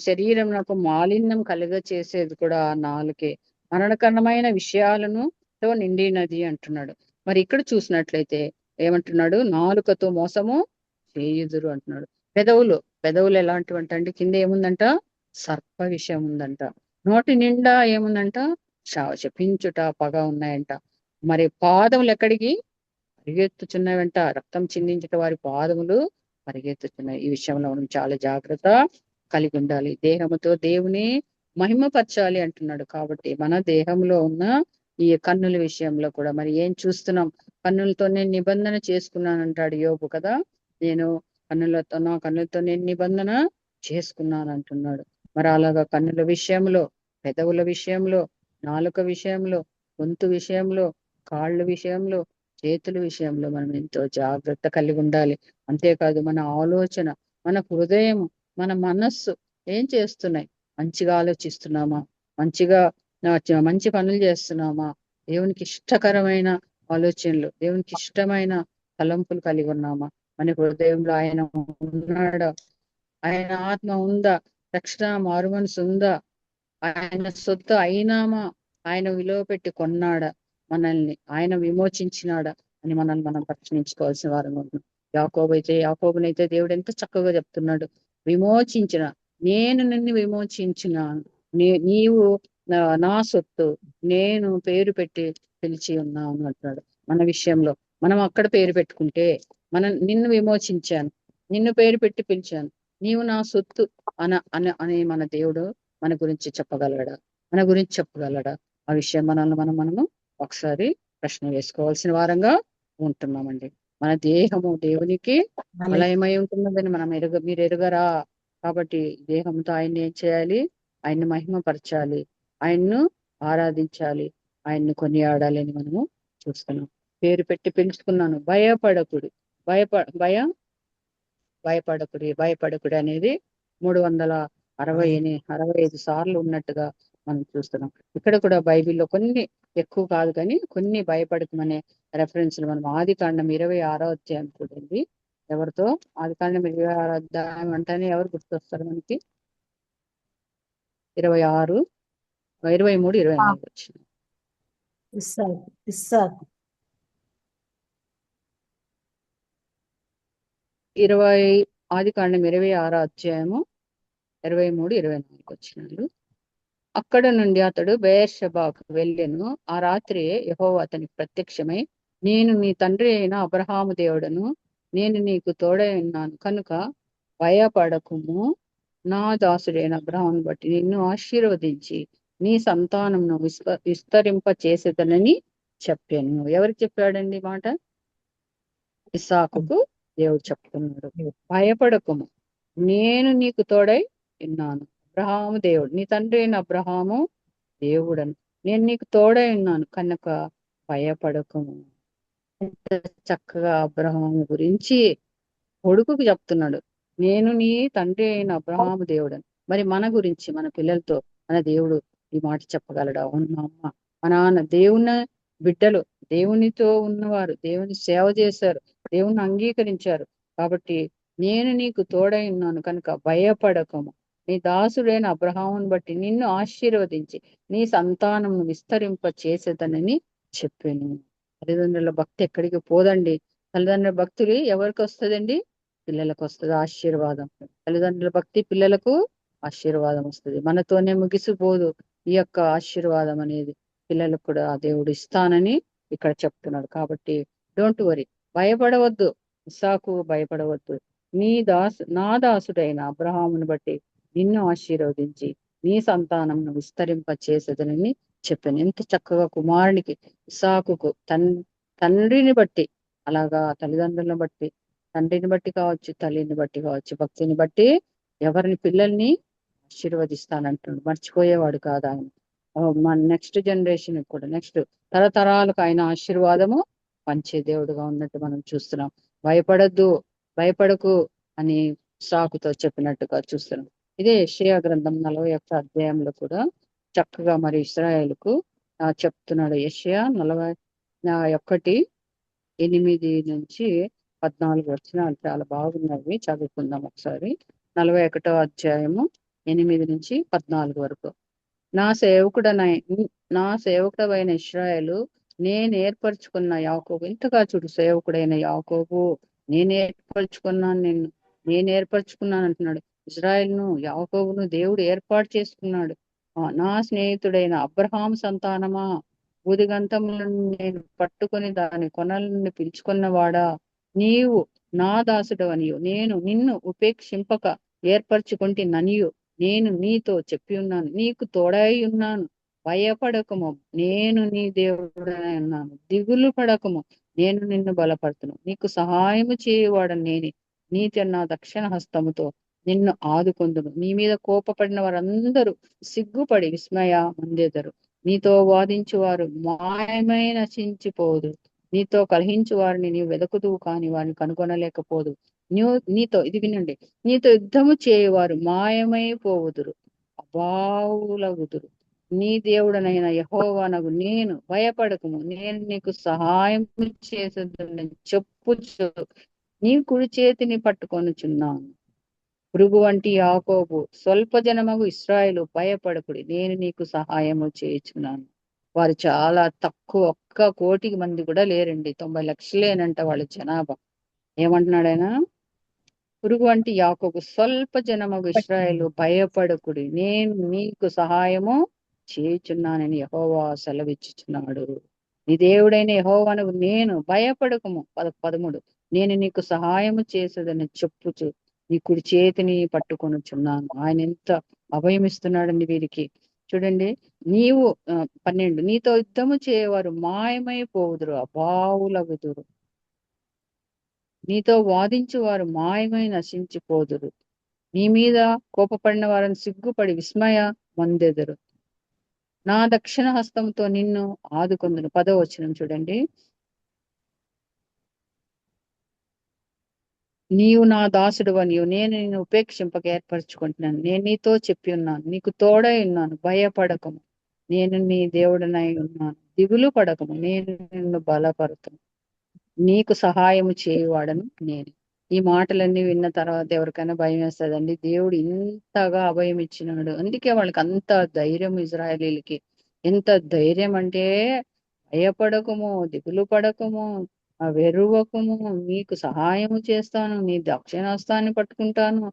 C: శరీరమునకు మాలిన్యం కలుగ చేసేది కూడా ఆ నాలుకే. మరణకరమైన విషయాలను తో నిండినది అంటున్నాడు. మరి ఇక్కడ చూసినట్లయితే ఏమంటున్నాడు? నాలుకతో మోసము చేయుదురు అంటున్నాడు. పెదవులు ఎలాంటివంటండి? కింద ఏముందంట? సర్ప విషయం ఉందంట. నోటి నిండా ఏముందంట? శపించుట, పగ ఉన్నాయంట. మరి పాదములు ఎక్కడికి పరిగెత్తుచున్నవంట? రక్తం చిందించుట వారి పాదములు పరిగెత్తుతున్నాయి. ఈ విషయంలో మనం చాలా జాగ్రత్త కలిగి ఉండాలి. దేహముతో దేవుని మహిమపరచాలి అంటున్నాడు. కాబట్టి మన దేహంలో ఉన్న ఈ కన్నుల విషయంలో కూడా మరి ఏం చూస్తున్నాం? కన్నులతో నేను నిబంధన చేసుకున్నాను అంటాడు యోబు కదా. నేను నా కన్నులతో నేను నిబంధన చేసుకున్నాను అంటున్నాడు. మరి అలాగా కన్నుల విషయంలో, పెదవుల విషయంలో, నాలుక విషయంలో, గొంతు విషయంలో, కాళ్ళ విషయంలో, చేతుల విషయంలో మనం ఎంతో జాగ్రత్త కలిగి ఉండాలి. అంతేకాదు మన ఆలోచన, మన హృదయం, మన మనస్సు ఏం చేస్తున్నాయి? మంచిగా ఆలోచిస్తున్నామా? మంచి పనులు చేస్తున్నామా? దేవునికి ఇష్టకరమైన ఆలోచనలు, దేవునికి ఇష్టమైన తలంపులు కలిగి ఉన్నామా? మన హృదయంలో ఆయన ఉన్నాడా? ఆయన ఆత్మ ఉందా? రక్షణ మారు మనసు ఉందా? ఆయన సొత్తు అయినామా? ఆయన విలువ పెట్టి కొన్నాడా మనల్ని? ఆయన విమోచించినాడా అని మనల్ని మనం ప్రశ్నించుకోవాల్సిన వారంగా ఉన్నాం. యాకోబునైతే దేవుడు ఎంత చక్కగా చెప్తున్నాడు. విమోచించిన, నేను నిన్ను విమోచించిన, నీవు నా సొత్తు, నేను పేరు పెట్టి పిలిచి ఉన్నాను అంటున్నాడు. మన విషయంలో మనం అక్కడ పేరు పెట్టుకుంటే, నిన్ను విమోచించాను, నిన్ను పేరు పెట్టి పిలిచాను, నీవు నా సొత్తు అని మన దేవుడు మన గురించి చెప్పగలడా? మన గురించి చెప్పగలడా? ఆ విషయం మనము ఒకసారి ప్రశ్న వేసుకోవాల్సిన వారంగా ఉంటున్నామండి. మన దేహము దేవునికి ఆలయమై ఉంటున్నదని మీరు ఎరుగరా? కాబట్టి దేహంతో ఆయన్ని ఏం చేయాలి? ఆయన్ని మహిమపరచాలి, ఆయన్ను ఆరాధించాలి, ఆయన్ని కొనియాడాలి అని మనము చూస్తున్నాం. పేరు పెట్టి పిలుచుకున్నాను, భయపడకుడి. భయపడకుడి అనేది 365 సార్లు ఉన్నట్టుగా మనం చూస్తున్నాం. ఇక్కడ కూడా బైబిల్లో కొన్ని, ఎక్కువ కాదు కానీ కొన్ని భయపడకమనే రెఫరెన్స్లు మనం ఆదికాండం 26వ అధ్యాయం చూడండి. ఎవరితో? ఆదికాండం 26వ అధ్యాయం అంటేనే ఎవరు గుర్తొస్తారు మనకి? 26, 23, 24 వచ్చింది. ఆదికాండం 26వ అధ్యాయము 23, 24 వచ్చినాడు. అక్కడ నుండి అతడు బెయేర్షెబాకు వెళ్ళెను. ఆ రాత్రి యెహోవా అతనికి ప్రత్యక్షమై, నేను నీ తండ్రి అయిన అబ్రహాము దేవుడను, నేను నీకు తోడై ఉన్నాను కనుక భయపడకుము, నా దాసుడైన అబ్రహామును బట్టి నిన్ను ఆశీర్వదించి నీ సంతానంను విస్తరింప చేసేదనని చెప్పాను. ఎవరికి చెప్పాడండి మాట? ఇస్సాకుకు దేవుడు చెప్తున్నాడు. భయపడకుము, నేను నీకు తోడై ఉన్నాను. అబ్రహాము దేవుడు, నీ తండ్రి అయిన అబ్రహాము దేవుడను, నేను నీకు తోడై ఉన్నాను కనుక భయపడకము. ఎంత చక్కగా అబ్రహాము గురించి కొడుకుకు చెప్తున్నాడు. నేను నీ తండ్రి అయిన అబ్రహాము దేవుడను. మరి మన గురించి, మన పిల్లలతో మన దేవుడు ఈ మాట చెప్పగలడా? అవును అమ్మ, మా నాన్న దేవుని బిడ్డలు, దేవునితో ఉన్నవారు, దేవుని సేవ చేశారు, దేవుని అంగీకరించారు. కాబట్టి నేను నీకు తోడై ఉన్నాను కనుక భయపడకము, నీ దాసుడైన అబ్రహామును బట్టి నిన్ను ఆశీర్వదించి నీ సంతానమును విస్తరింప చేసేదనని చెప్పాను. తల్లిదండ్రుల భక్తి ఎక్కడికి పోదండి. తల్లిదండ్రుల భక్తులు ఎవరికి వస్తుందండి? పిల్లలకు వస్తుంది ఆశీర్వాదం. తల్లిదండ్రుల భక్తి పిల్లలకు ఆశీర్వాదం వస్తుంది. మనతోనే ముగిసిపోదు ఈ యొక్క ఆశీర్వాదం అనేది. పిల్లలకు కూడా దేవుడు ఇస్తానని ఇక్కడ చెప్తున్నాడు. కాబట్టి డోంట్ వరీ, భయపడవద్దు. ఇస్సాకు భయపడవద్దు. నా దాసుడైన అబ్రహామును బట్టి నిన్ను ఆశీర్వదించి నీ సంతానంను విస్తరింప చేసేదనని చెప్పాను. ఎంత చక్కగా కుమారునికి ఇస్సాకుకు తండ్రిని బట్టి, అలాగా తల్లిదండ్రులను బట్టి, తండ్రిని బట్టి కావచ్చు, తల్లిని బట్టి కావచ్చు, భక్తిని బట్టి ఎవరిని పిల్లల్ని ఆశీర్వదిస్తానంటున్నాడు. మర్చిపోయేవాడు కాదు ఆయన. మన నెక్స్ట్ జనరేషన్ కూడా, నెక్స్ట్ తరతరాలకు ఆయన ఆశీర్వాదము పంచే దేవుడుగా ఉన్నట్టు మనం చూస్తున్నాం. భయపడకు అని సాకుతో చెప్పినట్టుగా చూస్తున్నాం. ఇదే యెషయా గ్రంథం 41వ అధ్యాయంలో కూడా చక్కగా మరి ఇశ్రాయేలుకు చెప్తున్నాడు. యెషయా 41:8-14 వచనాలు చాలా బాగున్నవి, చదువుకుందాం ఒకసారి. 41వ అధ్యాయము 8-14 వరకు. నా సేవకుడైన ఇశ్రాయేలు, నేను ఏర్పరచుకున్న యాకోబు. ఇంతగా చూడు, సేవకుడైన యాకోబు, నేను ఏర్పరచుకున్నాను అంటున్నాడు. ఇజ్రాయెల్ను, యాకోబును దేవుడు ఏర్పాటు చేసుకున్నాడు. నా స్నేహితుడైన అబ్రహాం సంతానమా, బూదిగంతములను నేను పట్టుకొని దాని కొనల నుండి పిలుచుకున్నవాడా, నీవు నా దాసుడవనియు నేను నిన్ను ఉపేక్షింపక ఏర్పరచుకుంటే ననియు నేను నీతో చెప్పి ఉన్నాను, నీకు తోడై ఉన్నాను, భయపడకము, నేను నీ దేవుడనై ఉన్నాను, దిగులు పడకము, నేను నిన్ను బలపడుతును, నీకు సహాయము చేయవాడని నేనే, నీతి నా దక్షిణ హస్తముతో నిన్ను ఆదుకొందును. నీ మీద కోపపడిన వారందరూ సిగ్గుపడి విస్మయ మందెదరు. నీతో వాదించు వారు మాయమై నశించిపోదు. నీతో కలహించు వారిని నీవు వెదకుదువు కాని వారిని కనుగొనలేకపోదు. నీతో ఇది వినండి, నీతో యుద్ధము చేయవారు మాయమైపోవుదురు, అభావులగుదురు. నీ దేవుడనైన యెహోవానగు నేను, భయపడకము, నేను నీకు సహాయం చేసేదని చెప్పుచు నీ కుడి చేతిని పట్టుకొనుచున్నాను. పురుగు వంటి యాకోబు, స్వల్ప జనమగు ఇశ్రాయేలు, భయపడకుడి, నేను నీకు సహాయము చేయుచున్నాను. వారు చాలా తక్కువ, 1,00,00,000 మంది కూడా లేరండి, 90 లక్షలేనంట వాళ్ళ జనాభా. ఏమంటున్నాడు ఆయన? పురుగు వంటి యాకోబు, స్వల్ప జనమగు ఇశ్రాయేలు, భయపడకుడి, నేను నీకు సహాయము చేయుచున్నానని యెహోవా సెలవిచ్చుచున్నాడు. నీ దేవుడైన యెహోవానగు నేను, భయపడకము. 13 నేను నీకు సహాయము చేసేదని చెప్పుచు నీ కుడి చేతిని పట్టుకొనుచున్నాను. ఆయన ఎంత అభయమిస్తున్నాడండి వీరికి. చూడండి, నీవు 12 నీతో యుద్ధము చేయవారు మాయమైపోవుదురు, అభావులగుదురు. నీతో వాదించు వారు మాయమై నశించిపోదురు. నీ మీద కోపపడిన వారిని సిగ్గుపడి విస్మయ మందెదరు. నా దక్షిణ హస్తంతో నిన్ను ఆదుకొందును. 10వ వచనం చూడండి, నీవు నా దాసుడువ, నేను నిన్ను ఉపేక్షింపక ఏర్పరచుకుంటున్నాను, నేను నీతో చెప్పి ఉన్నాను, నీకు తోడై ఉన్నాను, భయపడకము, నేను నీ దేవుడనై ఉన్నాను, దిగులు పడకము, నేను నిన్ను బలపరుతును, నీకు సహాయము చేయువాడను నేను. ఈ మాటలన్నీ విన్న తర్వాత ఎవరికైనా భయం వేస్తుందండి. దేవుడు ఇంతగా అభయం ఇచ్చినాడు, అందుకే వాళ్ళకి అంత ధైర్యం. ఇజ్రాయేలీలకి ఎంత ధైర్యం అంటే, భయపడకము, దిగులు పడకము, వెరువకము, నీకు సహాయము చేస్తాను, నీ దక్షిణాస్తాన్ని పట్టుకుంటాను,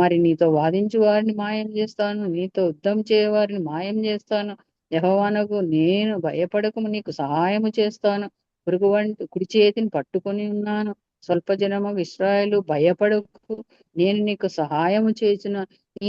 C: మరి నీతో వాదించు వారిని మాయం చేస్తాను, నీతో యుద్ధం చేయవారిని మాయం చేస్తాను, యెహోవానగు నేను, భయపడకము, నీకు సహాయము చేస్తాను, పురుగు వంటి కుడి చేతిని పట్టుకొని ఉన్నాను, స్వల్ప జనము ఇశ్రాయేలు, భయపడకు, నేను నీకు సహాయము చేసిన.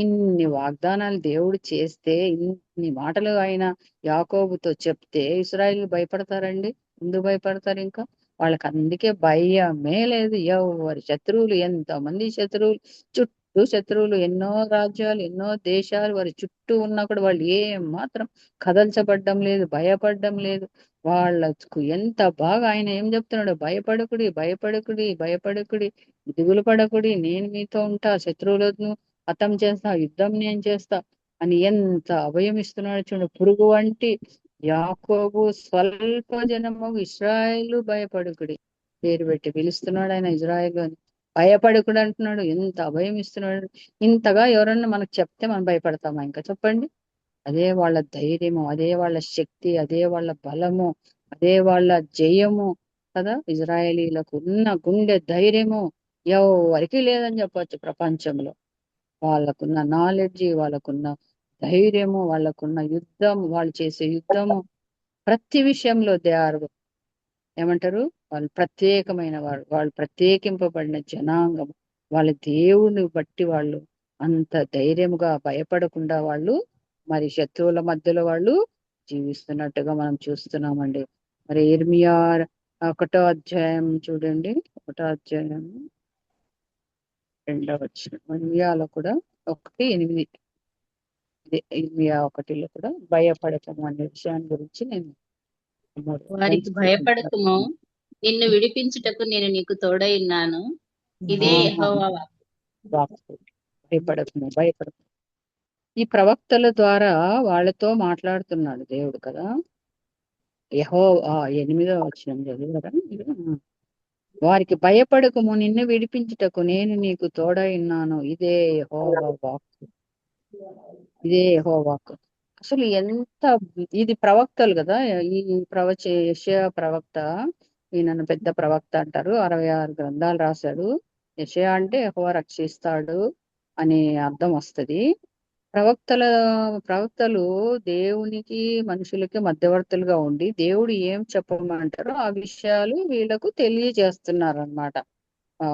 C: ఇన్ని వాగ్దానాలు దేవుడు చేస్తే, ఇన్ని మాటలు ఆయన యాకోబుతో చెప్తే ఇశ్రాయేలు భయపడతారండి? ఎందుకు భయపడతారు? ఇంకా వాళ్ళకి అందుకే భయమే లేదు. ఎవరి శత్రువులు, ఎంతమంది శత్రువులు, చుట్టూ శత్రువులు, ఎన్నో రాజ్యాలు, ఎన్నో దేశాలు వారి చుట్టూ ఉన్నా కూడా వాళ్ళు ఏం మాత్రం కదల్చబడ్డం లేదు, భయపడడం లేదు. వాళ్ళకు ఎంత బాగా ఆయన ఏం చెప్తున్నాడు? భయపడకుడి, భయపడకుడి, భయపడకుడి, దిగులు పడకుడి, నేను మీతో ఉంటా, శత్రువులను హతం చేస్తా, యుద్ధం నేను చేస్తా అని ఎంత అభయం ఇస్తున్నాడు చూడండి. పురుగు వంటి యాకోబు, స్వల్ప జనము ఇశ్రాయేలు, భయపడకుడి పేరు పెట్టి పిలుస్తున్నాడు ఆయన ఇజ్రాయేలు అని. భయపడకుడు అంటున్నాడు, ఎంత అభయం ఇస్తున్నాడు. ఇంతగా ఎవరన్నా మనకు చెప్తే మనం భయపడతామా? ఇంకా చెప్పండి. అదే వాళ్ళ ధైర్యము, అదే వాళ్ళ శక్తి, అదే వాళ్ళ బలము, అదే వాళ్ళ జయము కదా. ఇజ్రాయేలీలకు ఉన్న గుండె ధైర్యము ఎవరికి లేదని చెప్పొచ్చు ప్రపంచంలో. వాళ్ళకున్న నాలెడ్జి, వాళ్ళకున్న ధైర్యము, వాళ్ళకున్న యుద్ధం, వాళ్ళు చేసే యుద్ధము, ప్రతి విషయంలో దే ఆర్ ఏమంటారు, వాళ్ళు ప్రత్యేకమైన వారు, వాళ్ళు ప్రత్యేకింపబడిన జనాంగం. వాళ్ళ దేవుని బట్టి వాళ్ళు అంత ధైర్యముగా భయపడకుండా వాళ్ళు మరి శత్రువుల మధ్యలో వాళ్ళు జీవిస్తున్నట్టుగా మనం చూస్తున్నామండి. మరి ఇర్మియా 1వ అధ్యాయం చూడండి, 1వ అధ్యాయం 2వ వచనం. ఇర్మియాలో కూడా 1:8, ఇర్మియా 1లో కూడా భయపడకము అనే విషయాన్ని గురించి నేను
E: వారికి భయపడకము, నిన్ను విడిపించుటకు నేను నీకు తోడై ఉన్నాను, ఇదే యెహోవా వాక్కు.
C: భయపడకము, భయపడకము. ఈ ప్రవక్తల ద్వారా వాళ్ళతో మాట్లాడుతున్నాడు దేవుడు కదా. 8వ వచనం చదివారా? వారికి భయపడకము, నిన్ను విడిపించుటకు నేను నీకు తోడై ఉన్నాను, ఇదే యెహోవా వాక్కు, ఇదే యెహోవా వాక్కు. అసలు ఎంత ఇది ప్రవక్తలు కదా. ఈ యెషయా ప్రవక్త, ఈయనను పెద్ద ప్రవక్త అంటారు. 66 గ్రంథాలు రాశాడు. యెషయా అంటే యెహోవా రక్షిస్తాడు అనే అర్థం వస్తది. ప్రవక్తలు దేవునికి మనుషులకి మధ్యవర్తులుగా ఉండి దేవుడు ఏం చెప్పమంటారో ఆ విషయాలు వీళ్ళకు తెలియజేస్తున్నారు అన్నమాట. ఆ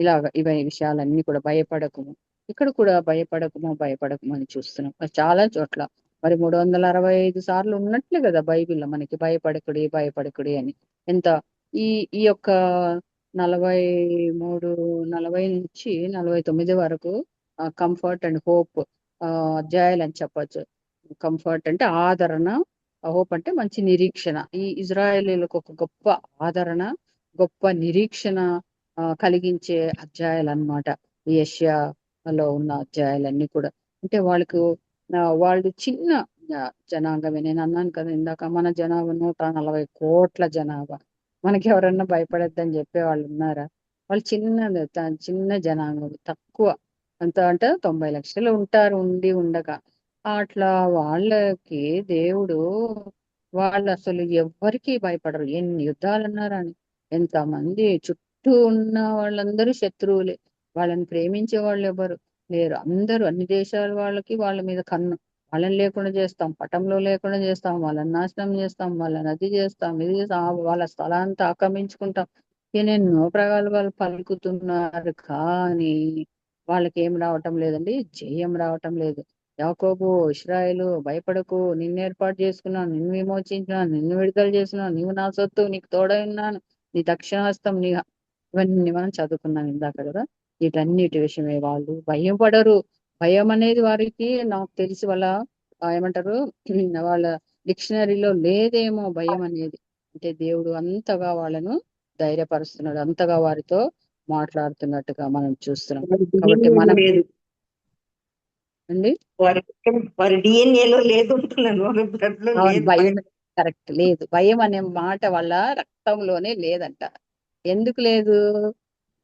C: ఇలాగ ఇవన్నీ విషయాలన్నీ కూడా భయపడకము. ఇక్కడ కూడా భయపడకము అని చూస్తున్నాం. మరి చాలా చోట్ల మరి 365 సార్లు ఉన్నట్లే కదా బైబిల్లో మనకి భయపడకుడి, భయపడకుడి అని. ఎంత ఈ ఈ యొక్క 43, 40 నుంచి 49 వరకు కంఫర్ట్ అండ్ హోప్ అధ్యాయాలు అని చెప్పొచ్చు. కంఫర్ట్ అంటే ఆదరణ, హోప్ అంటే మంచి నిరీక్షణ. ఈ ఇజ్రాయేలీలకు ఒక గొప్ప ఆదరణ, గొప్ప నిరీక్షణ కలిగించే అధ్యాయాలు అన్నమాట. ఈ యెషయాలో ఉన్న అధ్యాయాలన్నీ కూడా. అంటే వాళ్ళు చిన్న జనాంగమే. నేను అన్నాను కదా ఇందాక, మన జనాభా 140 కోట్ల జనాభా. మనకి ఎవరన్నా భయపడొద్దని చెప్పే వాళ్ళు ఉన్నారా? వాళ్ళు చిన్న జనాంగం, తక్కువ. ఎంత అంటే 90 లక్షలు ఉంటారు ఉండగా. అట్లా వాళ్ళకి దేవుడు, వాళ్ళు అసలు ఎవ్వరికి భయపడరు. ఎన్ని యుద్ధాలు అన్నారని, ఎంతమంది చుట్టూ ఉన్న వాళ్ళందరూ శత్రువులే. వాళ్ళని ప్రేమించే వాళ్ళు ఎవరు లేరు. అందరూ అన్ని దేశాల వాళ్ళకి వాళ్ళ మీద కన్ను. వాళ్ళని లేకుండా చేస్తాం, పటంలో లేకుండా చేస్తాం, వాళ్ళని నాశనం చేస్తాం, వాళ్ళని అది చేస్తాం, ఇది చేస్తాం, వాళ్ళ స్థలాన్ని ఆక్రమించుకుంటాం. ఎన్నెన్నో ప్రగల్భాలు పలుకుతున్నారు, కానీ వాళ్ళకి ఏం రావటం లేదండి, జయం రావటం లేదు. యాకోబు, ఇశ్రాయేలు భయపడకు, నిన్ను ఏర్పాటు చేసుకున్నాను, నిన్ను విమోచించినాను, నిన్ను విడుదల చేసినాను, నీవు నా సొత్తు, నీకు తోడై ఉన్నాను, నీ దక్షిణాస్తం నీ. ఇవన్నీ మనం చదువుకున్నాం ఇందాక కదా. వీటన్నిటి విషయమే వాళ్ళు భయపడరు. భయం అనేది వారికి, నాకు తెలిసి వాళ్ళ ఏమంటారు వాళ్ళ డిక్షనరీలో లేదేమో భయం అనేది. అంటే దేవుడు అంతగా వాళ్ళను ధైర్యపరుస్తున్నాడు, అంతగా వారితో మాట్లాడుతున్నట్టుగా మనం చూస్తున్నాం. కాబట్టి
B: DNA లో
C: మనం
B: లేదు,
C: అండి
B: వారి డిఎన్ఏలో లేదు అంటున్నాను, వారి బ్లడ్ లో
C: అవును,
B: లేదు.
C: భయం కరెక్ట్ లేదు. భయం అనే మాట వాళ్ళ రక్తంలోనే లేదంట. ఎందుకు లేదు?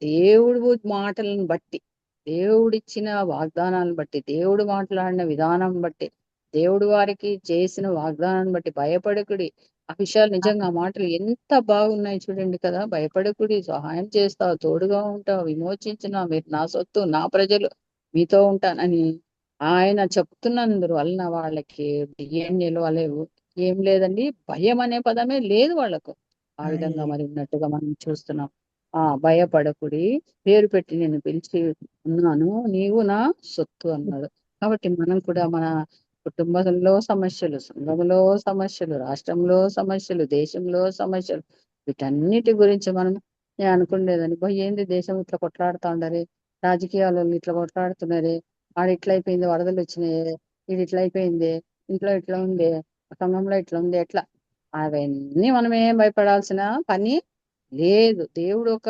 C: దేవుడు మాటలను బట్టి, దేవుడిచ్చిన వాగ్దానాలను బట్టి, దేవుడు మాట్లాడిన విధానం బట్టి, దేవుడు వారికి చేసిన వాగ్దానాన్ని బట్టి భయపడకుడి. ఆ విషయాలు నిజంగా ఆ మాటలు ఎంత బాగున్నాయి చూడండి కదా. భయపడకుడి, సహాయం చేస్తావు, తోడుగా ఉంటావు, విమోచించిన మీరు నా సొత్తు, నా ప్రజలు, మీతో ఉంటానని ఆయన చెప్తున్నందుకు వలన వాళ్ళకి డిఎన్ఏలో వాళ్ళే ఏం లేదండి, భయం అనే పదమే లేదు వాళ్ళకు. ఆ విధంగా మరి ఉన్నట్టుగా మనం చూస్తున్నాం. భయపడకుడి, పేరు పెట్టి నేను పిలిచి ఉన్నాను, నీవు నా సొత్తు అన్నాడు. కాబట్టి మనం కూడా మన కుటుంబంలో సమస్యలు, సంఘంలో సమస్యలు, రాష్ట్రంలో సమస్యలు, దేశంలో సమస్యలు, వీటన్నిటి గురించి మనం, నేను అనుకునేదని, ఏంది దేశం ఇట్లా కొట్లాడుతా ఉండాలి, రాజకీయాలు ఇట్లా కొట్లాడుతున్నారే, ఆడ ఇట్లా అయిపోయింది, వరదలు వచ్చినాయి, ఇది ఇట్లా అయిపోయింది, ఇంట్లో ఇట్లా ఉంది, సంఘంలో ఇట్లా ఉంది, ఎట్లా, అవన్నీ మనం ఏం భయపడాల్సిన పని లేదు. దేవుడు ఒక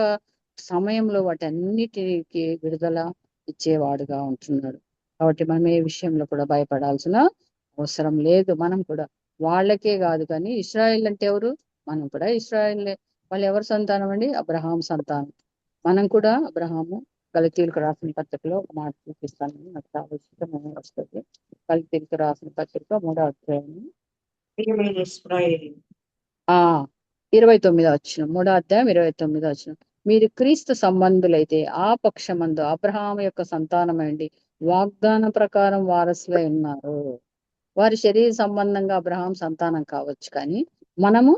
C: సమయంలో వాటన్నిటికి విడుదల ఇచ్చేవాడుగా ఉంటున్నాడు. కాబట్టి మనం ఏ విషయంలో కూడా భయపడాల్సిన అవసరం లేదు. మనం కూడా వాళ్ళకే కాదు, కానీ ఇశ్రాయేల్ అంటే ఎవరు? మనం కూడా ఇశ్రాయేలే. వాళ్ళు ఎవరి సంతానం అండి? అబ్రహాం సంతానం. మనం కూడా అబ్రహాము. గలతీయులకు రాసిన పత్రికలో ఒక మాట చూపిస్తాను, నాకు చాలా ఇష్టమైన వస్తుంది. గలతీయులకు రాసిన పత్రిక 3వ అధ్యాయం
B: ప్రియమైన ఇశ్రాయేలు,
C: 29వ వచనం, 3వ అధ్యాయం 29వ వచనం. మీరు క్రీస్తు సంబంధులైతే ఆ పక్షమందు అబ్రహాం యొక్క సంతానమైండి వాగ్దాన ప్రకారం వారసులై ఉన్నారు. వారి శరీర సంబంధంగా అబ్రహాం సంతానం కావచ్చు, కానీ మనము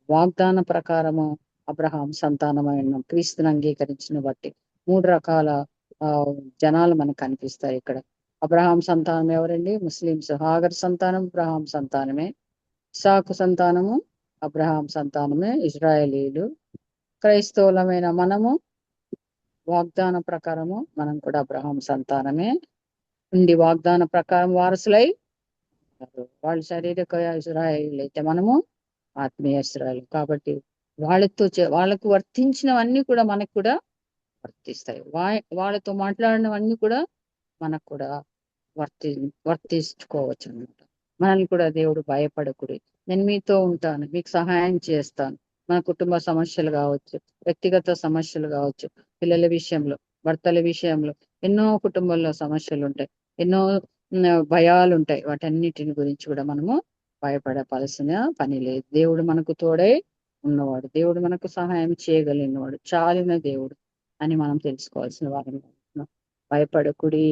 C: వాగ్దాన ప్రకారము అబ్రహాం సంతానమై ఉన్నాం, క్రీస్తుని అంగీకరించిన బట్టి. 3 రకాల జనాలు మనకు కనిపిస్తాయి ఇక్కడ. అబ్రహాం సంతానం ఎవరండి? ముస్లింస్. హాగర్ సంతానం అబ్రహాం సంతానమే. ఇస్సాకు సంతానము అబ్రహాం సంతానమే, ఇజ్రాయేలీలు. క్రైస్తవులమైన మనము వాగ్దాన ప్రకారము మనం కూడా అబ్రహాం సంతానమే ఉండి వాగ్దాన ప్రకారం వారసులై, వాళ్ళు శారీరక ఇజ్రాయేల్ అయితే మనము ఆత్మీయ ఇజ్రాయేల్. కాబట్టి వాళ్ళకు వర్తించినవన్నీ కూడా మనకు కూడా వర్తిస్తాయి. వాళ్ళతో మాట్లాడినవన్నీ కూడా మనకు కూడా వర్తించుకోవచ్చు అన్నమాట. మనల్ని కూడా దేవుడు భయపడకుడి, నేను మీతో ఉంటాను, మీకు సహాయం చేస్తాను. మన కుటుంబ సమస్యలు కావచ్చు, వ్యక్తిగత సమస్యలు కావచ్చు, పిల్లల విషయంలో, భర్తల విషయంలో, ఎన్నో కుటుంబాల్లో సమస్యలు ఉంటాయి, ఎన్నో భయాలు ఉంటాయి. వాటన్నిటిని గురించి కూడా మనము భయపడవలసిన పని లేదు. దేవుడు మనకు తోడై ఉన్నవాడు, దేవుడు మనకు సహాయం చేయగలిగినవాడు, చాలిన దేవుడు అని మనం తెలుసుకోవాల్సిన వారిని. భయపడకుడి,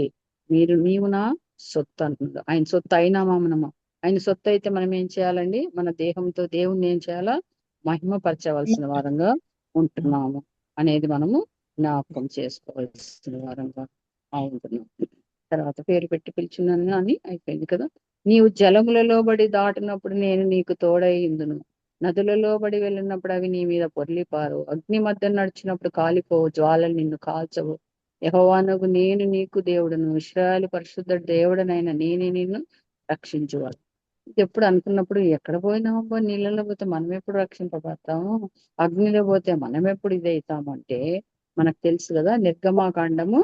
C: నీవు నా సొత్తు అంటున్నాడు. ఆయన సొత్తు అయినామా మనము? ఆయన సొత్తు అయితే మనం ఏం చేయాలండి? మన దేహంతో దేవుణ్ణి ఏం చేయాలా? మహిమపరచవలసిన వారంగా ఉంటున్నాము అనేది మనము జ్ఞాపకం చేసుకోవాల్సిన వారంగా ఉంటున్నాం. తర్వాత పేరు పెట్టి పిలిచినాను అని అయిపోయింది కదా. నీవు జలములలో బడి దాటినప్పుడు నేను నీకు తోడై ఇందును, నదులలో బడి వెళ్ళినప్పుడు అవి నీ మీద పొర్లిపారు, అగ్ని మధ్య నడిచినప్పుడు కాలిపోవు, జ్వాలలు నిన్ను కాల్చవు. యెహోవానగు నేను నీకు దేవుడును, ఇశ్రాయేలు పరిశుద్ధ దేవుడనైన నేనే నిన్ను రక్షించువాడు. ఇది ఎప్పుడు అనుకున్నప్పుడు ఎక్కడ పోయినామో, నీళ్ళలో పోతే మనం ఎప్పుడు రక్షింపబడతాము, అగ్నిలో పోతే మనం ఎప్పుడు ఇదవుతామంటే మనకు తెలుసు కదా. నిర్గమాకాండము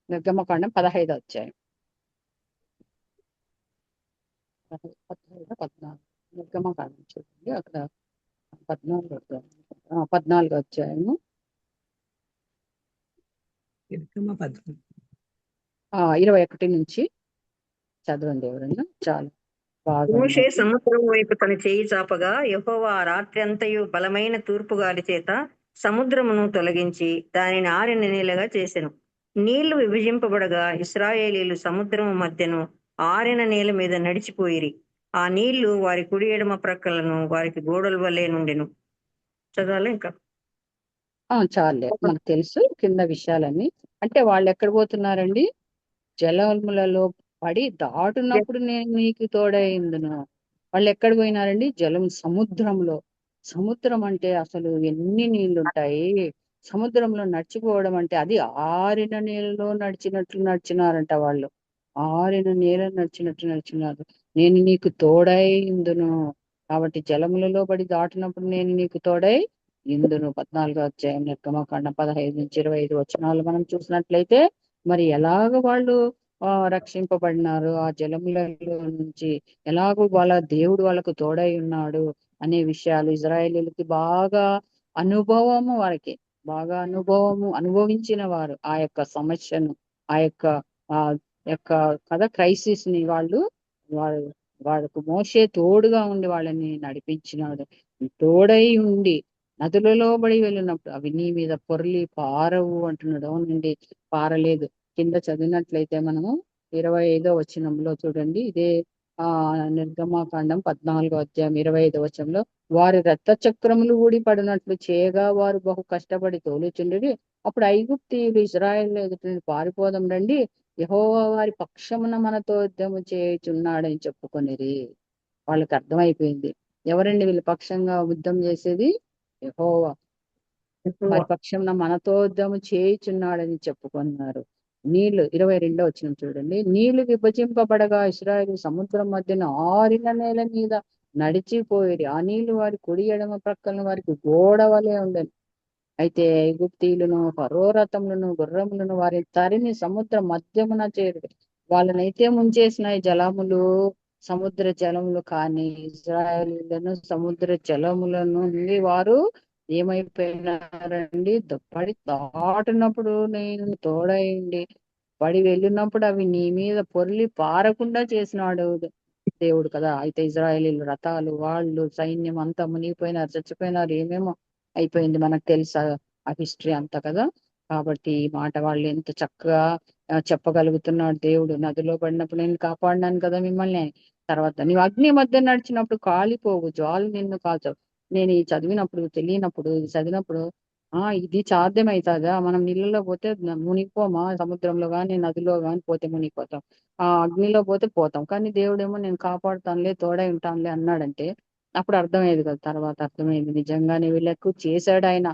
C: 15 అధ్యాయం 14 నిర్గమకాండం చూడండి. అక్కడ 14 అధ్యాయము 21 నుంచి చదవండి ఎవరన్నా. చాలా బాగా
B: మోషే
C: ఉన్నది.
B: సముద్రం వైపు తన చేయి చాపగా యెహోవా రాత్రి అంతయు బలమైన తూర్పు గాలి చేత సముద్రమును తొలగించి దానిని ఆరిన నీళ్ళగా చేసెను. నీళ్లు విభజింపబడగా ఇశ్రాయేలీలు సముద్రము మధ్యను ఆరిన నీళ్ళ మీద నడిచిపోయిరి. ఆ నీళ్లు వారి కుడి ఎడమ ప్రక్కలను వారికి గోడల వలె నుండెను. చదవాలి ఇంకా.
C: చాలే, మనకు తెలుసు కింద విషయాలన్నీ. అంటే వాళ్ళు ఎక్కడ పోతున్నారండి? జలములలో పడి దాటునప్పుడు నేను నీకు తోడైందును. వాళ్ళు ఎక్కడ పోయినారండి? సముద్రంలో. సముద్రం అంటే అసలు ఎన్ని నీళ్లు ఉంటాయి. సముద్రంలో నడిచిపోవడం అంటే అది ఆరిన నీళ్ళలో నడిచినారంట వాళ్ళు. ఆరిన నీళ్ళ నడిచినారు. నేను నీకు తోడై ఇందును. కాబట్టి జలములలో పడి దాటినప్పుడు నేను నీకు తోడై ఇందును. 14 అధ్యాయం నిర్గమకాండం 15 నుంచి 25 వచనాలు మనం చూసినట్లయితే మరి ఎలాగ వాళ్ళు రక్షింపబడినారు ఆ జలములలో నుంచి, ఎలాగో వాళ్ళ దేవుడు వాళ్ళకు తోడై ఉన్నాడు అనే విషయాలు ఇజ్రాయేలీలకి బాగా అనుభవించిన వారు ఆ యొక్క సమస్యను, ఆ యొక్క క్రైసిస్ ని వాళ్ళకు మోషే తోడుగా ఉండి వాళ్ళని నడిపించినాడు. తోడై ఉండి నదులలో బడి వెళ్ళినప్పుడు అవి నీ మీద పొర్లి పారవు అంటున్నాడు. అవునండి, పారలేదు. కింద చదివినట్లయితే మనము 25వ వచనంలో చూడండి. ఇదే నిర్గమాకాండం 14 అధ్యాయం 25వ వచనంలో, వారి రక్త చక్రములు ఊడి పడినట్లు చేయగా వారు బహు కష్టపడి తోలుచుండి, అప్పుడు ఐగుప్తీయులు ఇశ్రాయేలు ఎదుట పారిపోదాం రండి, యెహోవా వారి పక్షమున మనతో యుద్ధము చేయుచున్నాడని చెప్పుకొనిరి. వాళ్ళకి అర్థమైపోయింది ఎవరండి వీళ్ళ పక్షంగా యుద్ధం చేసేది? యెహోవా వారి పక్షంలో మనతో యుద్ధము చేయుచున్నాడని చెప్పుకున్నారు. నీళ్లు 22వ వచనం చూడండి. నీళ్లు విభజింపబడగా ఇశ్రాయేలు సముద్రం మధ్యన ఆరిన నేల మీద నడిచిపోయేది. ఆ నీళ్లు వారి కుడి ఎడమ ప్రక్కలను వారికి గోడ వలె ఉండేది. అయితే ఐగుప్తీయులను ఫరో రథములను గుర్రములను వారి తరిమి సముద్ర మధ్యమున చేరు. వాళ్ళనైతే ముంచేసినాయి జలములు, సముద్ర జలములు. కానీ ఇశ్రాయేలీయులను సముద్ర జలముల నుండి వారు ఏమైపోయినారండి? పడి దాటినప్పుడు నేను తోడైండి, పడి వెళ్ళినప్పుడు అవి నీ మీద పొర్లి పారకుండా చేసినాడు దేవుడు కదా. అయితే ఇజ్రాయేలీలు రథాలు, వాళ్ళు సైన్యం అంతా మునిగిపోయినారు, చచ్చిపోయినారు, ఏమేమో అయిపోయింది. మనకు తెలుసా ఆ హిస్టరీ అంతా కదా. కాబట్టి ఈ మాట వాళ్ళు ఎంత చక్కగా చెప్పగలుగుతున్నాడు దేవుడు. నదిలో పడినప్పుడు నేను కాపాడినాను కదా మిమ్మల్ని. తర్వాత నీవు అగ్ని మధ్య నడిచినప్పుడు కాలిపోవు, జ్వాలు నిన్ను కాల్చవు. నేను ఈ తెలియనప్పుడు ఇది చదివినప్పుడు ఇది సాధ్యమవుతుందా? మనం నీళ్ళలో పోతే మునిగిపోమా? సముద్రంలో కానీ నదిలో కానీ పోతే మునిగిపోతాం, అగ్నిలో పోతే పోతాం. కానీ దేవుడేమో నేను కాపాడుతానులే, తోడై ఉంటానులే అన్నాడంటే అప్పుడు అర్థమయ్యేది కదా. తర్వాత అర్థమైంది నిజంగానే వీళ్ళకు చేశాడు ఆయన.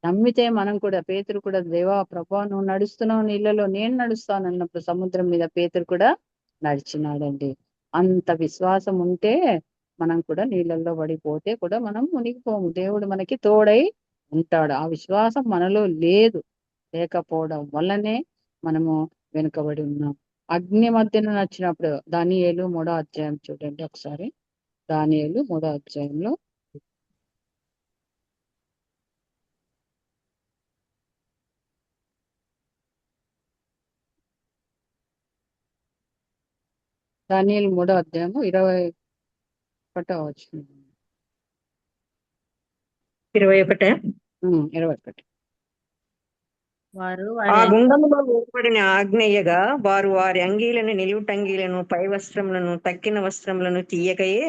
C: నమ్మితే మనం కూడా, పేతురు కూడా, దేవా ప్రభా నువ్వు నడుస్తున్నావు నీళ్ళలో, నేను నడుస్తాను అన్నప్పుడు సముద్రం మీద పేతురు కూడా నడిచినాడండి. అంత విశ్వాసం ఉంటే మనం కూడా నీళ్ళల్లో పడిపోతే కూడా మనం మునిగిపోము. దేవుడు మనకి తోడై ఉంటాడు. ఆ విశ్వాసం మనలో లేకపోవడం వల్లనే మనము వెనుకబడి ఉన్నాం. అగ్ని మధ్యన నచ్చినప్పుడు దానియేలు 3వ అధ్యాయం చూడండి ఒకసారి. దానియేలు 3వ అధ్యాయంలో దానియేలు 3వ అధ్యాయము 21వ వచనం.
B: 21.
E: వారు
B: ఆ
E: వారి
B: గుండములో ఏర్పడిన ఆజ్ఞయ్యగా వారు వారి అంగీలను, నిలువుటంగీలను, పై వస్త్రములను, తక్కిన వస్త్రములను తీయకయే